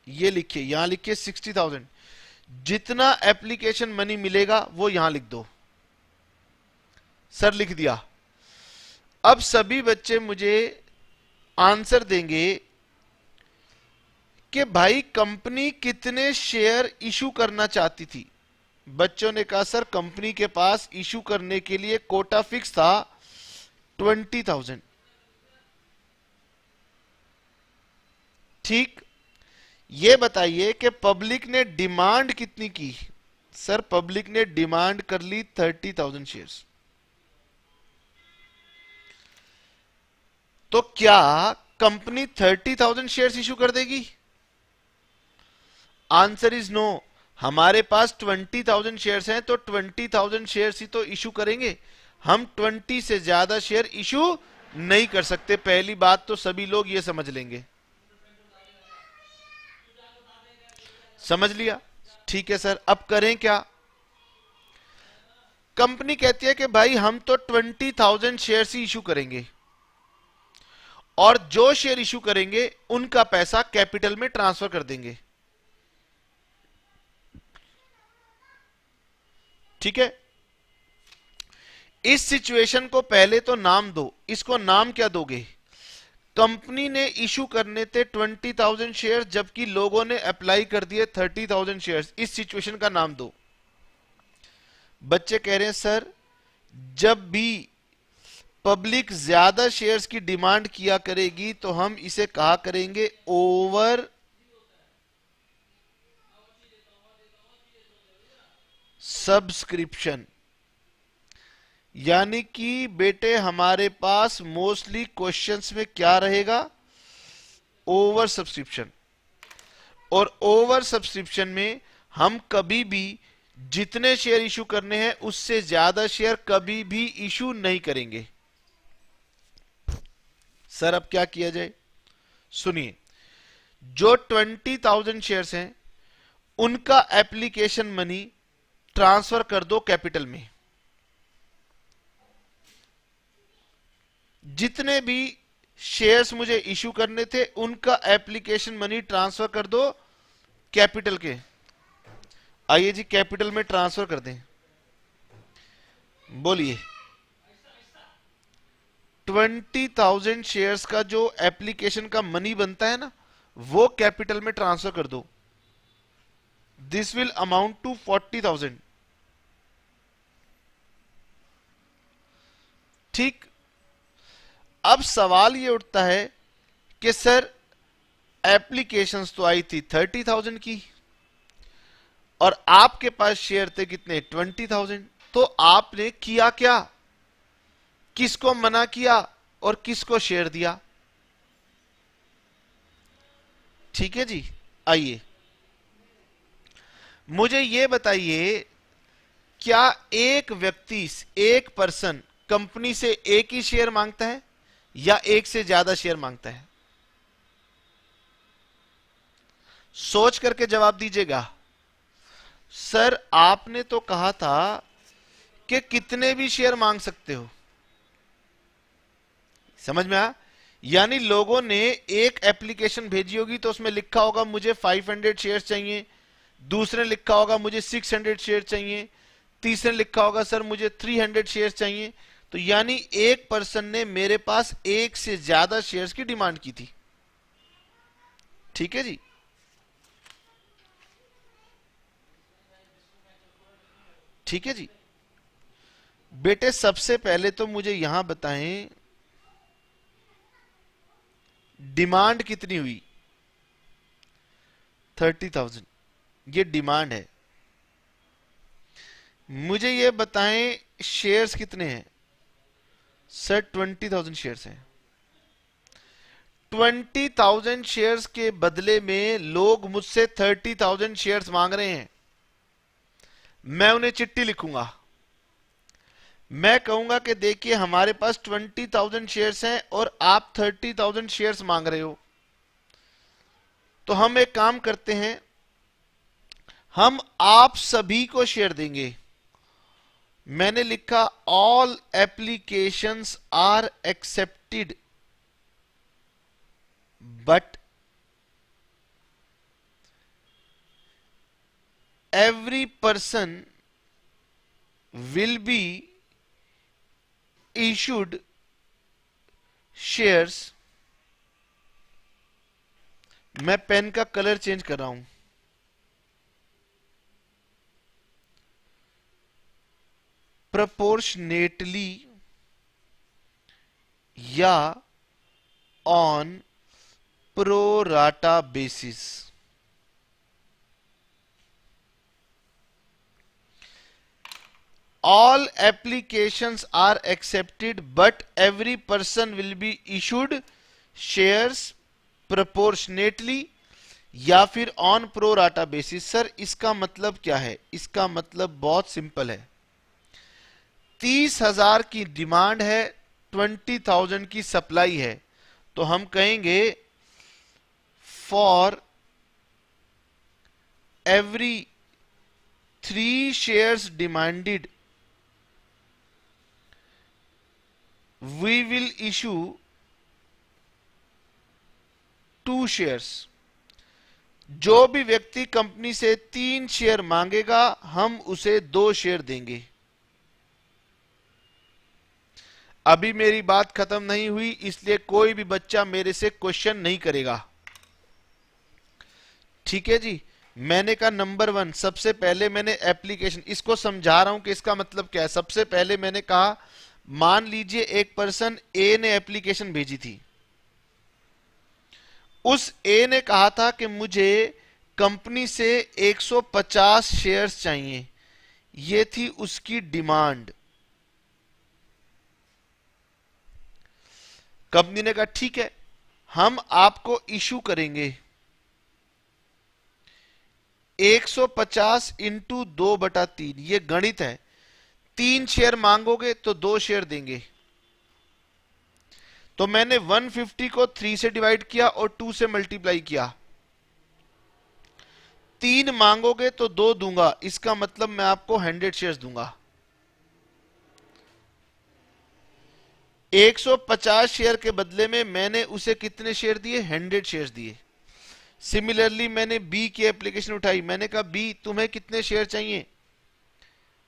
ये लिखिए, यहां लिखिए 60,000। जितना एप्लीकेशन मनी मिलेगा वो यहां लिख दो। सर लिख दिया। अब सभी बच्चे मुझे आंसर देंगे कि भाई कंपनी कितने शेयर इशू करना चाहती थी। बच्चों ने कहा सर कंपनी के पास इशू करने के लिए कोटा फिक्स था 20,000। ठीक, ये बताइए कि पब्लिक ने डिमांड कितनी की। सर पब्लिक ने डिमांड कर ली 30,000 शेयर्स। तो क्या कंपनी 30,000 शेयर्स इशू कर देगी? Answer is no. हमारे पास 20,000 शेयर्स हैं तो 20,000 शेयर्स ही तो इशू करेंगे। हम 20 से ज्यादा शेयर इशू नहीं कर सकते। पहली बात तो सभी लोग ये समझ लेंगे। समझ लिया? ठीक है सर, अब करें क्या? कंपनी कहती है कि भाई हम तो 20,000 शेयर्स ही इशू करेंगे और जो शेयर इशू करेंगे उनका पैसा कैपिटल में ट्रांसफर कर देंगे। ठीक है, इस सिचुएशन को पहले तो नाम दो। इसको नाम क्या दोगे? कंपनी ने इशू करने थे 20,000 शेयर जबकि लोगों ने अप्लाई कर दिए 30,000 शेयर। इस सिचुएशन का नाम दो। बच्चे कह रहे हैं सर जब भी पब्लिक ज्यादा शेयर्स की डिमांड किया करेगी तो हम इसे कहा करेंगे ओवर सब्सक्रिप्शन। यानी कि बेटे हमारे पास मोस्टली क्वेश्चंस में क्या रहेगा? Over subscription. और ओवर सब्सक्रिप्शन में हम कभी भी जितने शेयर इशू करने हैं उससे ज्यादा शेयर कभी भी इशू नहीं करेंगे। सर अब क्या किया जाए? सुनिए, जो 20,000 शेयर्स हैं उनका एप्लीकेशन मनी ट्रांसफर कर दो कैपिटल में। जितने भी शेयर्स मुझे इशू करने थे उनका एप्लीकेशन मनी ट्रांसफर कर दो कैपिटल के। आइए जी कैपिटल में ट्रांसफर कर दें। बोलिए। 20,000 शेयर्स का जो एप्लीकेशन का मनी बनता है ना वो कैपिटल में ट्रांसफर कर दो। This will amount to 40,000। ठीक, अब सवाल ये उठता है कि सर एप्लीकेशंस तो आई थी 30,000 की और आपके पास शेयर थे कितने? 20,000। तो आपने किया क्या? किसको मना किया और किसको शेयर दिया? ठीक है जी, आइए मुझे यह बताइए क्या एक व्यक्ति, एक पर्सन कंपनी से एक ही शेयर मांगता है या एक से ज्यादा शेयर मांगता है? सोच करके जवाब दीजिएगा। सर आपने तो कहा था कि कितने भी शेयर मांग सकते हो। समझ में आया? यानी लोगों ने एक एप्लीकेशन भेजी होगी तो उसमें लिखा होगा मुझे 500 शेयर चाहिए, दूसरे ने लिखा होगा मुझे 600 शेयर चाहिए, तीसरे ने लिखा होगा सर मुझे 300 शेयर चाहिए। तो यानी एक पर्सन ने मेरे पास एक से ज्यादा शेयर्स की डिमांड की थी। ठीक है जी, ठीक है जी। बेटे सबसे पहले तो मुझे यहां बताएं डिमांड कितनी हुई? 30,000 ये डिमांड है। मुझे ये बताएं शेयर्स कितने हैं? सर 20,000 शेयर्स हैं। 20,000 शेयर्स के बदले में लोग मुझसे 30,000 शेयर्स मांग रहे हैं। मैं उन्हें चिट्ठी लिखूंगा। मैं कहूंगा कि देखिए हमारे पास 20,000 शेयर्स हैं और आप 30,000 शेयर्स मांग रहे हो। तो हम एक काम करते हैं, हम आप सभी को शेयर देंगे। मैंने लिखा all applications are accepted but every person will be issued shares. मैं पेन का कलर चेंज कर रहा हूं, proportionately या on pro rata basis. All applications are accepted but every person will be issued shares proportionately या फिर on pro rata basis. Sir इसका मतलब क्या है? इसका मतलब बहुत सिंपल है. 30,000 की डिमांड है, 20,000 की सप्लाई है, तो हम कहेंगे for every 3 shares demanded we will issue 2 shares. जो भी व्यक्ति कंपनी से 3 शेयर मांगेगा हम उसे 2 शेयर देंगे. अभी मेरी बात खत्म नहीं हुई, इसलिए कोई भी बच्चा मेरे से क्वेश्चन नहीं करेगा. ठीक है जी. मैंने कहा नंबर 1, सबसे पहले मैंने एप्लीकेशन, इसको समझा रहा हूं कि इसका मतलब क्या है. सबसे पहले मैंने कहा मान लीजिए एक पर्सन ए ने एप्लीकेशन भेजी थी. उस ए ने कहा था कि मुझे कंपनी से 150 शेयर्स चाहिए. ये थी उसकी डिमांड. कंपनी ने कहा ठीक है, हम आपको इशू करेंगे 150 इंटू 2/3. ये गणित है. 3 शेयर मांगोगे तो 2 शेयर देंगे. तो मैंने 150 को 3 से डिवाइड किया और 2 से मल्टीप्लाई किया. 3 मांगोगे तो 2 दूंगा, इसका मतलब मैं आपको 100 शेयर्स दूंगा. 150 शेयर के बदले में मैंने उसे कितने शेयर दिए? 100 शेयर्स दिए. सिमिलरली मैंने बी की एप्लीकेशन उठाई. मैंने कहा बी तुम्हें कितने शेयर चाहिए?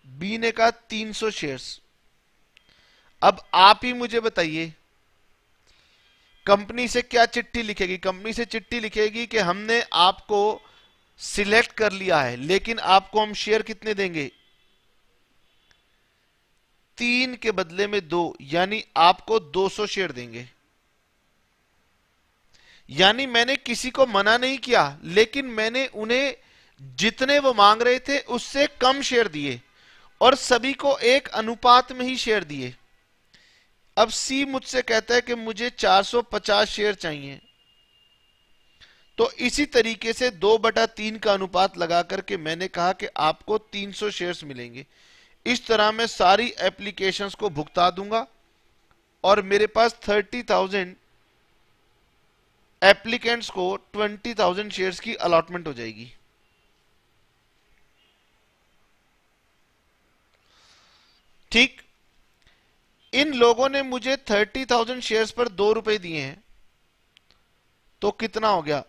बी ने कहा 300 शेयर्स. अब आप ही मुझे बताइए कंपनी से क्या चिट्ठी लिखेगी? कंपनी से चिट्ठी लिखेगी कि हमने आपको सिलेक्ट कर लिया है, लेकिन आपको हम शेयर कितने देंगे? 3 के बदले में 2, यानी आपको 200 शेयर देंगे. यानी मैंने किसी को मना नहीं किया, लेकिन मैंने उन्हें जितने वो मांग रहे थे उससे कम शेयर दिए और सभी को एक अनुपात में ही शेयर दिए. अब सी मुझसे कहता है कि मुझे 450 शेयर चाहिए. तो इसी तरीके से 2/3 का अनुपात लगा करके मैंने कहा कि आपको 300 शेयर्स मिलेंगे. इस तरह मैं सारी एप्लीकेशंस को भुगता दूंगा और मेरे पास 30,000 एप्लीकेंट्स को 20,000 शेयर्स की अलॉटमेंट हो जाएगी. ठीक. इन लोगों ने मुझे 30,000 शेयर्स पर 2 रुपए दिए हैं, तो कितना हो गया?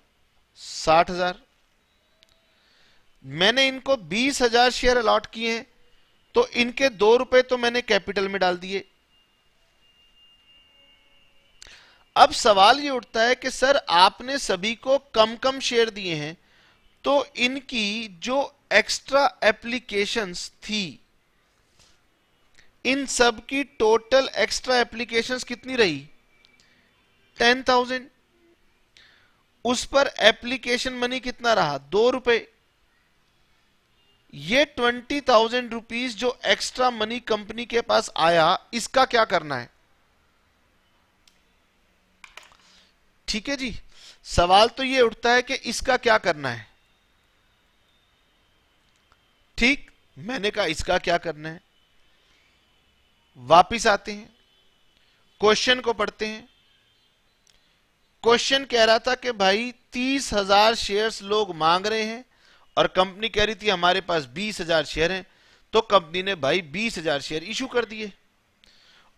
60,000. मैंने इनको 20,000 शेयर अलॉट किए हैं, तो इनके 2 रुपए तो मैंने कैपिटल में डाल दिए. अब सवाल ये उठता है कि सर आपने सभी को कम कम शेयर दिए हैं, तो इनकी जो एक्स्ट्रा एप्लीकेशंस थी, इन सब की टोटल एक्स्ट्रा एप्लीकेशंस कितनी रही? 10,000. उस पर एप्लीकेशन मनी कितना रहा? 2 रुपए. ये 20,000 रुपीज जो एक्स्ट्रा मनी कंपनी के पास आया, इसका क्या करना है? ठीक है जी. सवाल तो ये उठता है कि इसका क्या करना है. ठीक. मैंने कहा इसका क्या करना है. वापिस आते हैं, क्वेश्चन को पढ़ते हैं. क्वेश्चन कह रहा था कि भाई 30,000 शेयर्स लोग मांग रहे हैं और कंपनी कह रही थी हमारे पास 20,000 शेयर हैं, तो कंपनी ने भाई 20,000 शेयर इशू कर दिए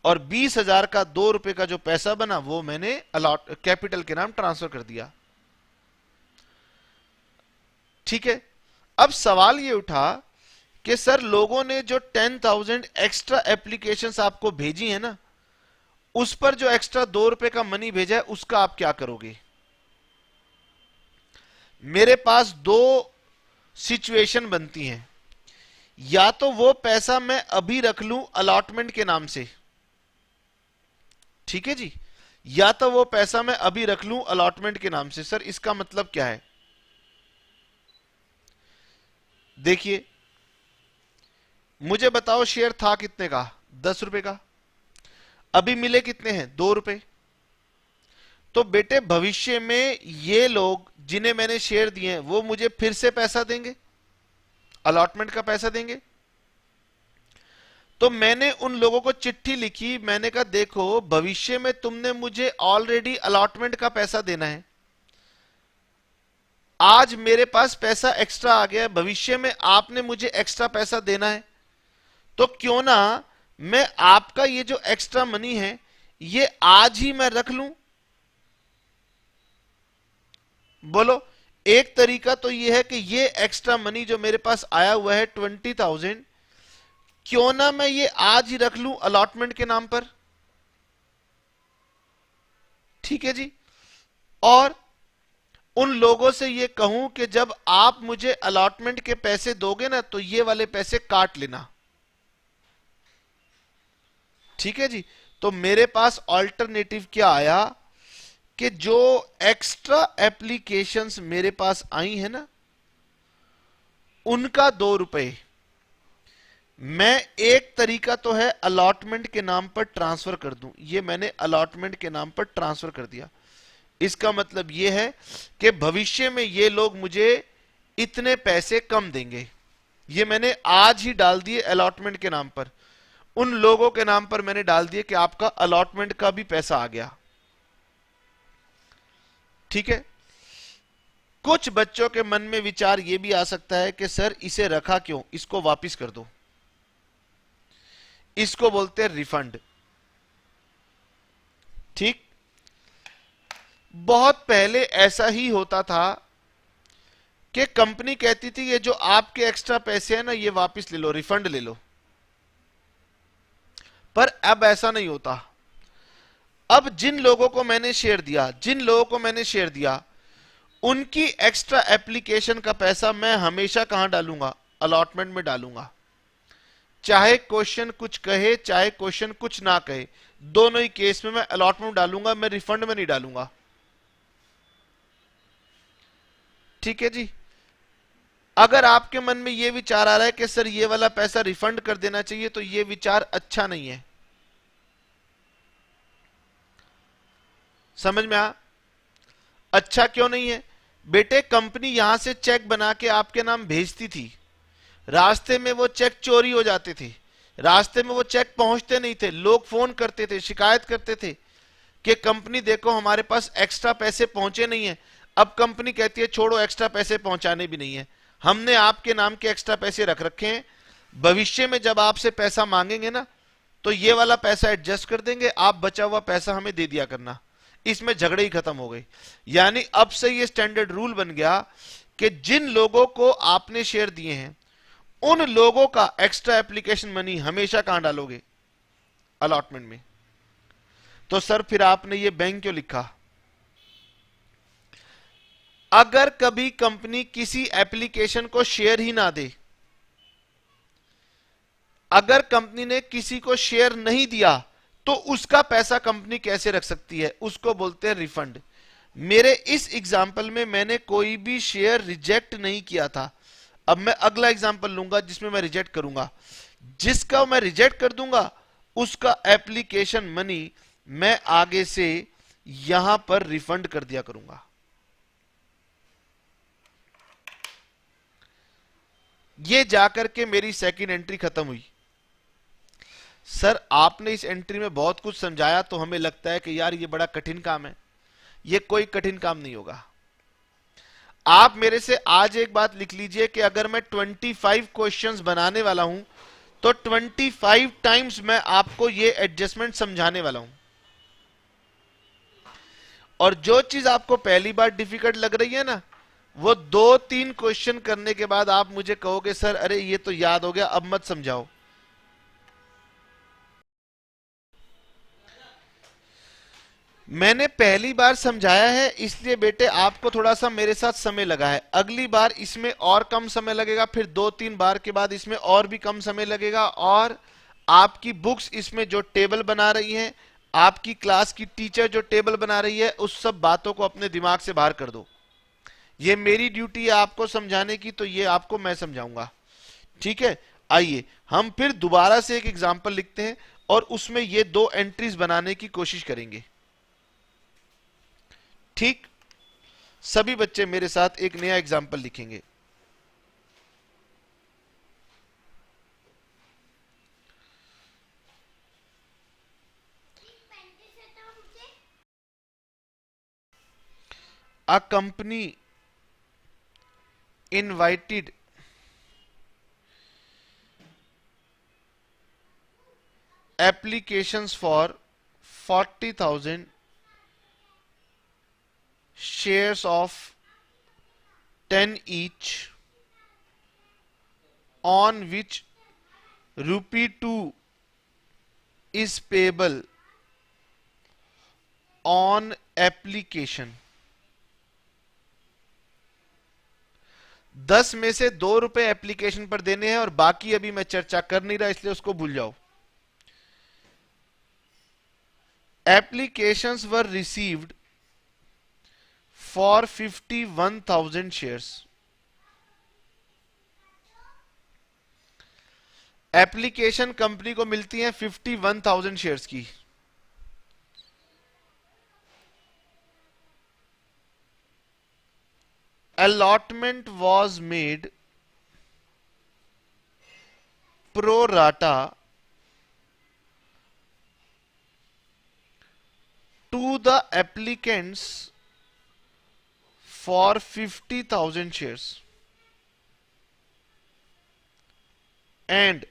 और 20,000 का 2 रुपए का जो पैसा बना वो मैंने अलॉट कैपिटल के नाम ट्रांसफर कर दिया। ठीक है। अब सवाल ये उठा कि सर लोगों ने जो 10,000 एक्स्ट्रा एप्लीकेशंस आपको भेजी है ना, उस पर जो एक्स्ट्रा 2 रुपए का मनी भेजा है उसका आप क्या करोगे? मेरे पास दो सिचुएशन बनती हैं। या तो वो पैसा मैं अभी रख लूं अलॉटमेंट के नाम से, ठीक है जी, या तो वो पैसा मैं अभी रख लूं अलॉटमेंट के नाम से। सर इसका मतलब क्या है? देखिए, मुझे बताओ शेयर था कितने का? 10 रुपए का। अभी मिले कितने हैं? 2 रुपए। तो बेटे भविष्य में ये लोग जिन्हें मैंने शेयर दिए हैं वो मुझे फिर से पैसा देंगे, अलॉटमेंट का पैसा देंगे। तो मैंने उन लोगों को चिट्ठी लिखी, मैंने कहा देखो भविष्य में तुमने मुझे ऑलरेडी अलॉटमेंट का पैसा देना है, आज मेरे पास पैसा एक्स्ट्रा आ गया है, भविष्य में आपने मुझे एक्स्ट्रा पैसा देना है, तो क्यों ना मैं आपका ये जो एक्स्ट्रा मनी है ये आज ही मैं रख लूं। बोलो, एक तरीका तो ये है कि ये एक्स्ट्रा मनी जो मेरे पास आया हुआ है 20,000, क्यों ना मैं ये आज ही रख लूं अलॉटमेंट के नाम पर। ठीक है जी। और उन लोगों से ये कहूं कि जब आप मुझे अलॉटमेंट के पैसे दोगे ना तो ये वाले पैसे काट लेना। ठीक है जी। तो मेरे पास ऑल्टरनेटिव क्या आया कि जो एक्स्ट्रा एप्लीकेशंस मेरे पास आई है ना, उनका 2 रुपए मैं, एक तरीका तो है अलॉटमेंट के नाम पर ट्रांसफर कर दूं। ये मैंने अलॉटमेंट के नाम पर ट्रांसफर कर दिया। इसका मतलब यह है कि भविष्य में ये लोग मुझे इतने पैसे कम देंगे। ये मैंने आज ही डाल दिए अलॉटमेंट के नाम पर। उन लोगों के नाम पर मैंने डाल दिए कि आपका अलॉटमेंट का भी पैसा आ गया। ठीक है। कुछ बच्चों के मन में विचार यह भी आ सकता है कि सर इसे रखा क्यों, इसको वापस कर दो। इसको बोलते हैं रिफंड। ठीक। बहुत पहले ऐसा ही होता था कि कंपनी कहती थी ये जो आपके एक्स्ट्रा पैसे हैं ना ये वापस ले लो, रिफंड ले लो। पर अब ऐसा नहीं होता। अब जिन लोगों को मैंने शेयर दिया उनकी एक्स्ट्रा एप्लीकेशन का पैसा मैं हमेशा कहां डालूंगा? अलॉटमेंट में डालूंगा। चाहे क्वेश्चन कुछ कहे चाहे क्वेश्चन कुछ ना कहे, दोनों ही केस में मैं अलॉटमेंट डालूंगा, मैं रिफंड में नहीं डालूंगा। ठीक है जी। अगर आपके मन में यह विचार आ रहा है कि सर ये वाला पैसा रिफंड कर देना चाहिए, तो यह विचार अच्छा नहीं है। समझ में आ? अच्छा क्यों नहीं है? बेटे कंपनी यहां से चेक बना के आपके नाम भेजती थी, रास्ते में वो चेक चोरी हो जाते थे, रास्ते में वो चेक पहुंचते नहीं थे, लोग फोन करते थे, शिकायत करते थे कि कंपनी देखो हमारे पास एक्स्ट्रा पैसे पहुंचे नहीं है। अब कंपनी कहती है छोड़ो, एक्स्ट्रा पैसे पहुंचाने भी नहीं है, हमने आपके नाम के एक्स्ट्रा पैसे रख रखे हैं, भविष्य में जब आपसे पैसा मांगेंगे ना तो ये वाला पैसा एडजस्ट कर देंगे, आप बचा हुआ पैसा हमें दे दिया करना। इसमें झगड़े ही खत्म हो गए। यानी अब से ये स्टैंडर्ड रूल बन गया कि जिन लोगों को आपने शेयर दिए हैं उन लोगों का एक्स्ट्रा एप्लीकेशन मनी हमेशा कहां डालोगे? अलॉटमेंट में। तो सर फिर आपने ये बैंक क्यों लिखा? अगर कभी कंपनी किसी एप्लीकेशन को शेयर ही ना दे, अगर कंपनी ने किसी को शेयर नहीं दिया तो उसका पैसा कंपनी कैसे रख सकती है? उसको बोलते हैं रिफंड। मेरे इस एग्जाम्पल में मैंने कोई भी शेयर रिजेक्ट नहीं किया था। अब मैं अगला एग्जाम्पल लूंगा जिसमें मैं रिजेक्ट करूंगा। जिसका मैं रिजेक्ट कर दूंगा उसका एप्लीकेशन मनी मैं आगे से यहां पर रिफंड कर दिया करूंगा। ये जाकर के मेरी सेकंड एंट्री खत्म हुई। सर आपने इस एंट्री में बहुत कुछ समझाया तो हमें लगता है कि यार ये बड़ा कठिन काम है। ये कोई कठिन काम नहीं होगा। आप मेरे से आज एक बात लिख लीजिए कि अगर मैं 25 क्वेश्चंस बनाने वाला हूं तो 25 टाइम्स मैं आपको ये एडजस्टमेंट समझाने वाला हूं। और जो चीज आपको पहली बार डिफिकल्ट लग रही है ना, वो 2-3 क्वेश्चन करने के बाद आप मुझे कहोगे सर अरे ये तो याद हो गया, अब मत समझाओ। मैंने पहली बार समझाया है इसलिए बेटे आपको थोड़ा सा मेरे साथ समय लगा है, अगली बार इसमें और कम समय लगेगा, फिर 2-3 बार के बाद इसमें और भी कम समय लगेगा। और आपकी बुक्स इसमें जो टेबल बना रही हैं, आपकी क्लास की टीचर जो टेबल बना रही है, उस सब बातों को अपने दिमाग से बाहर कर दो। ये मेरी ड्यूटी है आपको समझाने की, तो ये आपको मैं समझाऊंगा। ठीक है, आइए हम फिर दोबारा से एक एग्जाम्पल लिखते हैं और उसमें ये 2 एंट्रीज बनाने की कोशिश करेंगे। ठीक, सभी बच्चे मेरे साथ एक नया एग्जाम्पल लिखेंगे। A company invited applications for 40,000 shares of 10 each, on which rupee 2 is payable on application। 10 में से 2 रुपए एप्लीकेशन पर देने हैं और बाकी अभी मैं चर्चा कर नहीं रहा, इसलिए उसको भूल जाओ। Applications were received for 51,000 shares। Application company को मिलती हैं 51,000 शेयर्स की। Allotment was made pro rata to the applicants for 50,000 shares, and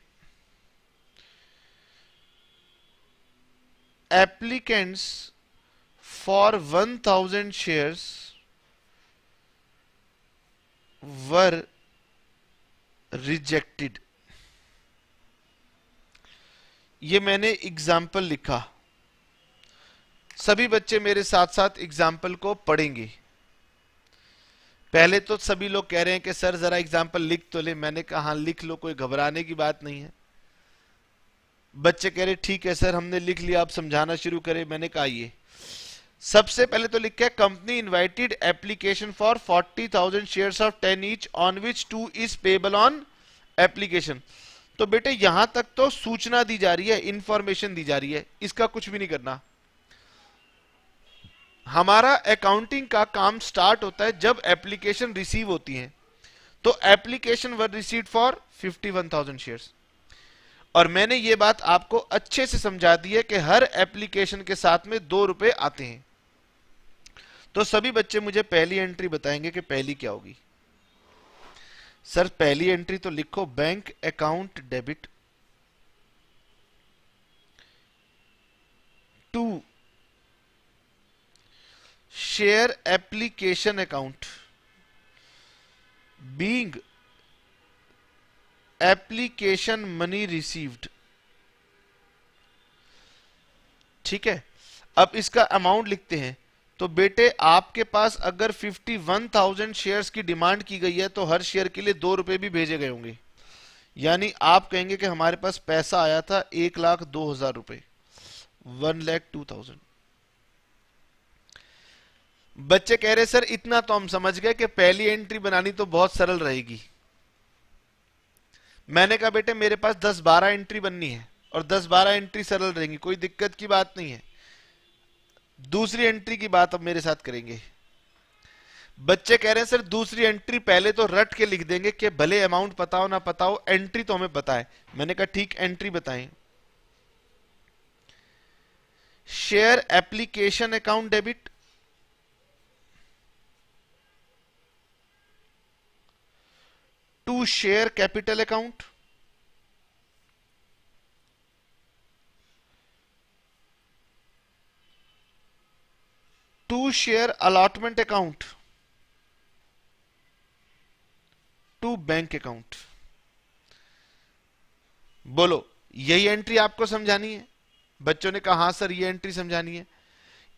applicants for 1,000 shares were rejected। ये मैंने एग्जाम्पल लिखा, सभी बच्चे मेरे साथ साथ एग्जाम्पल को पढ़ेंगे। पहले तो सभी लोग कह रहे हैं कि सर जरा एग्जाम्पल लिख तो ले, मैंने कहा हाँ लिख लो, कोई घबराने की बात नहीं है। बच्चे कह रहे ठीक है सर हमने लिख लिया, आप समझाना शुरू करें। मैंने कहा ये सबसे पहले तो लिखा है company invited application for 40,000 shares of 10 each on which 2 is payable on application. तो बेटे यहां तक तो सूचना दी जा रही है, इंफॉर्मेशन दी जा रही है, इसका कुछ भी नहीं करना। हमारा अकाउंटिंग का काम स्टार्ट होता है जब एप्लीकेशन रिसीव होती है। तो application were received for 51,000 shares, और मैंने ये बात आपको अच्छे से समझा दी है कि हर एप्लीकेशन के साथ में 2 रुपए आते हैं। तो सभी बच्चे मुझे पहली एंट्री बताएंगे कि पहली क्या होगी। सर पहली एंट्री तो लिखो bank account debit to share application account being application money received. ठीक है, अब इसका अमाउंट लिखते हैं। तो बेटे आपके पास अगर 51,000 शेयर्स की डिमांड की गई है तो हर शेयर के लिए 2 रुपए भी भेजे गए होंगे, यानी आप कहेंगे कि हमारे पास पैसा आया था 1,02,000 रुपए, 1,02,000। बच्चे कह रहे सर इतना तो हम समझ गए कि पहली एंट्री बनानी तो बहुत सरल रहेगी। मैंने कहा बेटे मेरे पास 10-12 एंट्री बननी है और 10-12 एंट्री सरल रहेंगी, कोई दिक्कत की बात नहीं है। दूसरी एंट्री की बात अब मेरे साथ करेंगे। बच्चे कह रहे हैं सर दूसरी एंट्री पहले तो रट के लिख देंगे कि भले अमाउंट पता हो ना पता हो, एंट्री तो हमें पता है। मैंने कहा ठीक, एंट्री बताएं। Share application account debit to share capital account, to share allotment account, to bank account. बोलो, यही एंट्री आपको समझानी है? बच्चों ने कहा हां सर ये एंट्री समझानी है।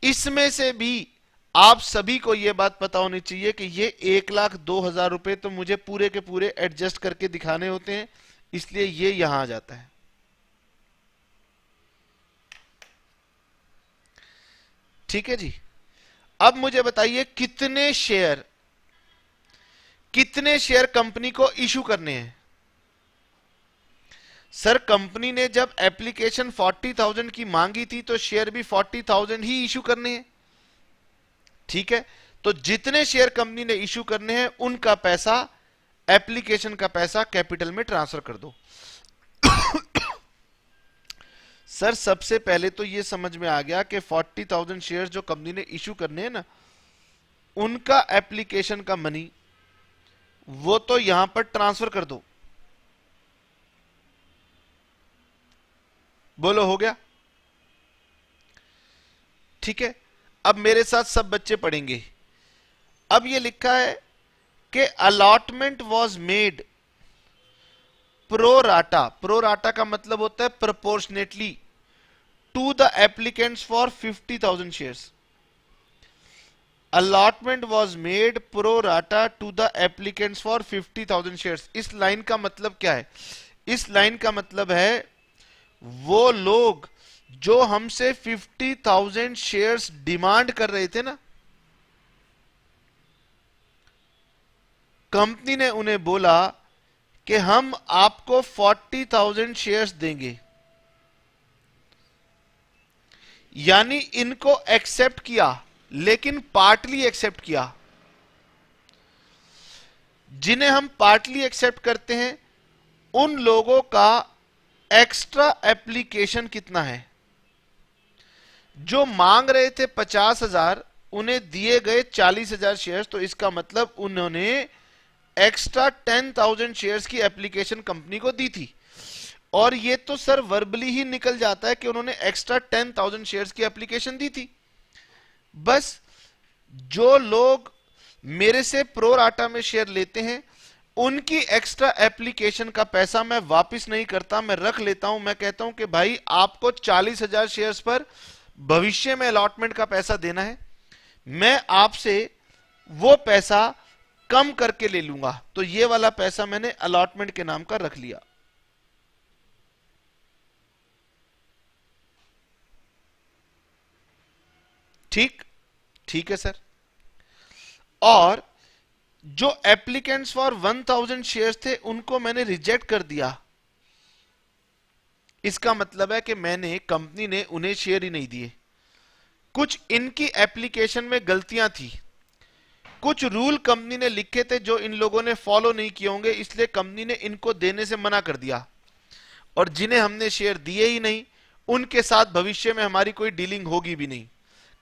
इसमें से भी आप सभी को यह बात पता होनी चाहिए कि ये 1,02,000 रुपए तो मुझे पूरे के पूरे एडजस्ट करके दिखाने होते हैं, इसलिए ये यहां आ जाता है। ठीक है जी। अब मुझे बताइए कितने शेयर कंपनी को इशू करने हैं? सर कंपनी ने जब एप्लीकेशन 40,000 की मांगी थी तो शेयर भी 40,000 ही इशू करने हैं। ठीक है, तो जितने शेयर कंपनी ने इशू करने हैं उनका पैसा, एप्लीकेशन का पैसा कैपिटल में ट्रांसफर कर दो। सर सबसे पहले तो यह समझ में आ गया कि 40,000 शेयर जो कंपनी ने इशू करने हैं ना, उनका एप्लीकेशन का मनी वो तो यहां पर ट्रांसफर कर दो। बोलो हो गया? ठीक है, अब मेरे साथ सब बच्चे पढ़ेंगे। अब ये लिखा है कि allotment was made pro rata. Pro rata का मतलब होता है proportionately to the applicants for 50,000 shares. Allotment was made pro rata to the applicants for 50,000 shares. इस लाइन का मतलब क्या है? इस लाइन का मतलब है वो लोग जो हमसे 50,000 शेयर्स डिमांड कर रहे थे ना, कंपनी ने उन्हें बोला कि हम आपको 40,000 शेयर्स देंगे, यानी इनको एक्सेप्ट किया, लेकिन पार्टली एक्सेप्ट किया। जिन्हें हम पार्टली एक्सेप्ट करते हैं उन लोगों का एक्स्ट्रा एप्लीकेशन कितना है? जो मांग रहे थे 50,000, उन्हें दिए गए 40,000 शेयर्स, तो इसका मतलब उन्होंने एक्स्ट्रा 10,000 शेयर्स की एप्लीकेशन कंपनी को दी थी। और ये तो सर वर्बली ही निकल जाता है कि उन्होंने एक्स्ट्रा 10,000 शेयर्स की एप्लीकेशन दी थी। बस जो लोग मेरे से प्रो राटा में शेयर लेते हैं उनकी एक्स्ट्रा एप्लीकेशन का पैसा मैं वापस नहीं करता, मैं रख लेता हूं। मैं कहता हूं कि भाई आपको 40,000 शेयर्स पर भविष्य में अलॉटमेंट का पैसा देना है, मैं आपसे वो पैसा कम करके ले लूंगा, तो ये वाला पैसा मैंने अलॉटमेंट के नाम का रख लिया। ठीक ठीक है सर। और जो एप्लीकेंट्स फॉर 1,000 शेयर्स थे उनको मैंने रिजेक्ट कर दिया। इसका मतलब है कि कंपनी ने उन्हें शेयर ही नहीं दिए। कुछ इनकी एप्लीकेशन में गलतियां थी, कुछ रूल कंपनी ने लिखे थे जो इन लोगों ने फॉलो नहीं किए होंगे, इसलिए कंपनी ने इनको देने से मना कर दिया। और जिन्हें हमने शेयर दिए ही नहीं उनके साथ भविष्य में हमारी कोई डीलिंग होगी भी नहीं।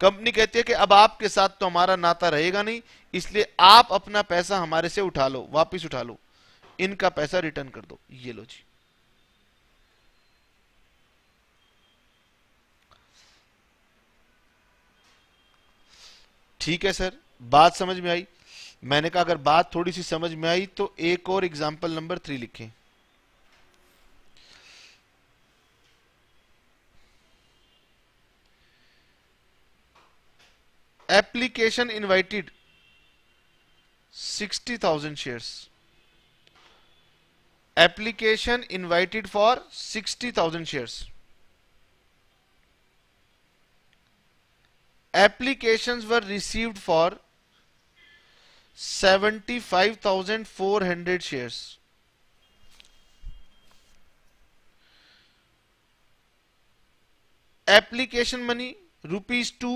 कंपनी कहती है कि अब आपके साथ तो हमारा नाता रहेगा नहीं, इसलिए आप अपना पैसा हमारे से उठा लो, वापिस उठा लो, इनका पैसा रिटर्न कर दो। ये लो जी। ठीक है सर, बात समझ में आई? मैंने कहा अगर बात थोड़ी सी समझ में आई तो एक और एग्जाम्पल नंबर 3 लिखें। Application invited 60,000 shares. Application invited for 60,000 shares. Applications were received for 75,400 shares. Application money ₹2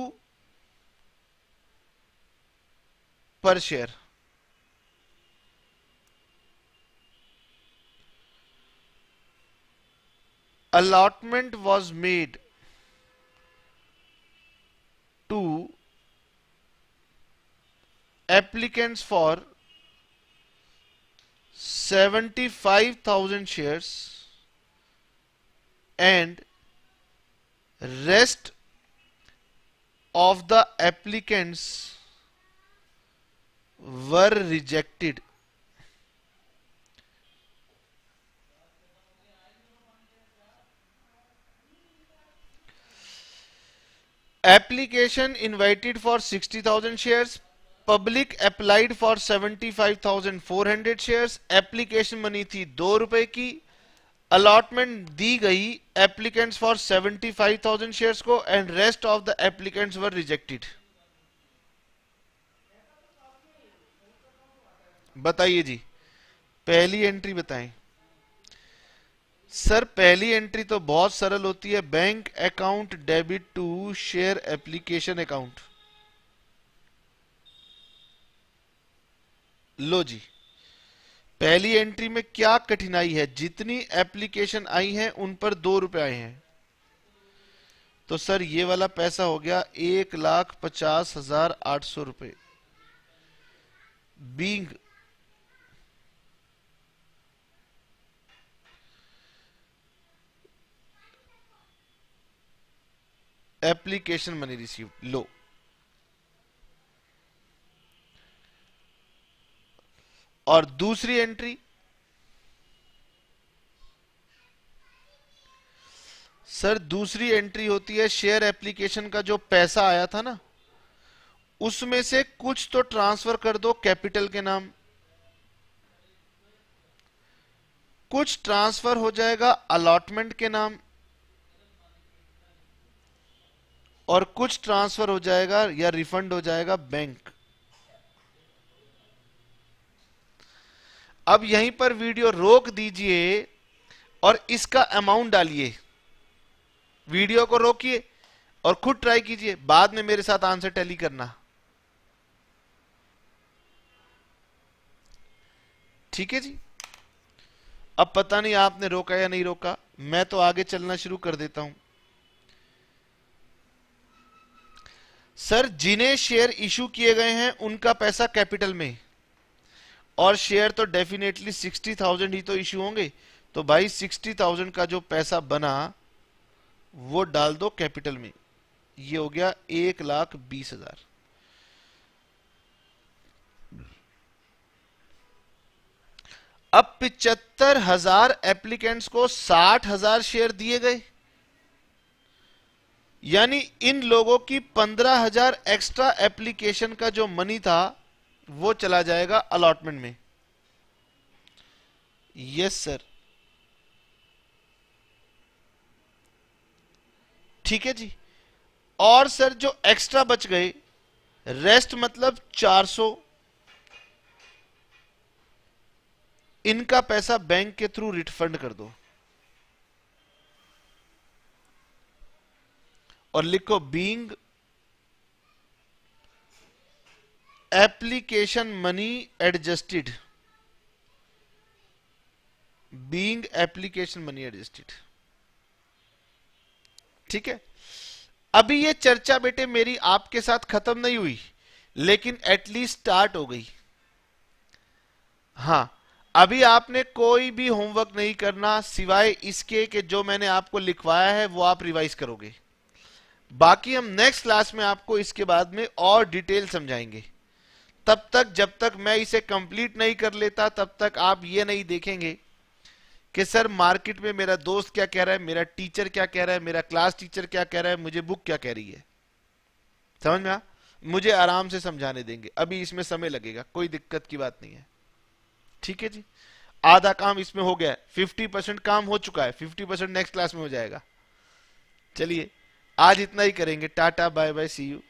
per share. Allotment was made to applicants for 75,000 shares and rest of the applicants were rejected. Application invited for 60,000 shares. Public applied for 75,400 shares. Application money थी ₹2 की. Allotment दी गई applicants for 75,000 shares को and rest of the applicants were rejected. बताइए जी, पहली entry बताएं. Sir पहली entry तो बहुत सरल होती है. Bank account debit to share application account. लो जी, पहली एंट्री में क्या कठिनाई है? जितनी एप्लीकेशन आई हैं उन पर ₹2 आए हैं. तो सर ये वाला पैसा हो गया 1,50,800 रुपए. Being application money received. लो, और दूसरी एंट्री सर, दूसरी एंट्री होती है शेयर एप्लीकेशन का जो पैसा आया था ना, उसमें से कुछ तो ट्रांसफर कर दो कैपिटल के नाम, कुछ ट्रांसफर हो जाएगा अलॉटमेंट के नाम, और कुछ ट्रांसफर हो जाएगा या रिफंड हो जाएगा बैंक. अब यहीं पर वीडियो रोक दीजिए और इसका अमाउंट डालिए. वीडियो को रोकिए और खुद ट्राई कीजिए, बाद में मेरे साथ आंसर टैली करना. ठीक है जी. अब पता नहीं आपने रोका या नहीं रोका, मैं तो आगे चलना शुरू कर देता हूं. सर जिन्हें शेयर इशू किए गए हैं उनका पैसा कैपिटल में, और शेयर तो डेफिनेटली 60,000 ही तो इशू होंगे. तो भाई 60,000 का जो पैसा बना वो डाल दो कैपिटल में. ये हो गया 1,20,000. अब 75,000 एप्लीकेंट्स को 60,000 शेयर दिए गए, यानी इन लोगों की 15,000 एक्स्ट्रा एप्लीकेशन का जो मनी था वो चला जाएगा अलॉटमेंट में. Yes sir. ठीक है जी. और सर जो एक्स्ट्रा बच गए, रेस्ट मतलब 400, इनका पैसा बैंक के थ्रू रिफंड कर दो. और लिखो being application money adjusted. Being application money adjusted. ठीक है. अभी ये चर्चा बेटे मेरी आपके साथ खत्म नहीं हुई, लेकिन एटलीस्ट स्टार्ट हो गई. हाँ, अभी आपने कोई भी होमवर्क नहीं करना सिवाय इसके कि जो मैंने आपको लिखवाया है वो आप रिवाइज करोगे. बाकी हम नेक्स्ट क्लास में आपको इसके बाद में और डिटेल समझाएंगे. तब तक जब तक मैं इसे कंप्लीट नहीं कर लेता तब तक आप ये नहीं देखेंगे कि सर मार्केट में मेरा दोस्त क्या कह रहा है, मेरा टीचर क्या कह रहा है, मेरा क्लास टीचर क्या कह रहा है, मुझे बुक क्या कह रही है. समझ में आ? मुझे आराम से समझाने देंगे. अभी इसमें समय लगेगा, कोई दिक्कत की बात नहीं है. ठीक है जी. आधा काम इसमें हो गया है, 50% काम हो चुका है, 50% नेक्स्ट क्लास में हो जाएगा. चलिए आज इतना ही करेंगे. Ta-ta bye bye, see you.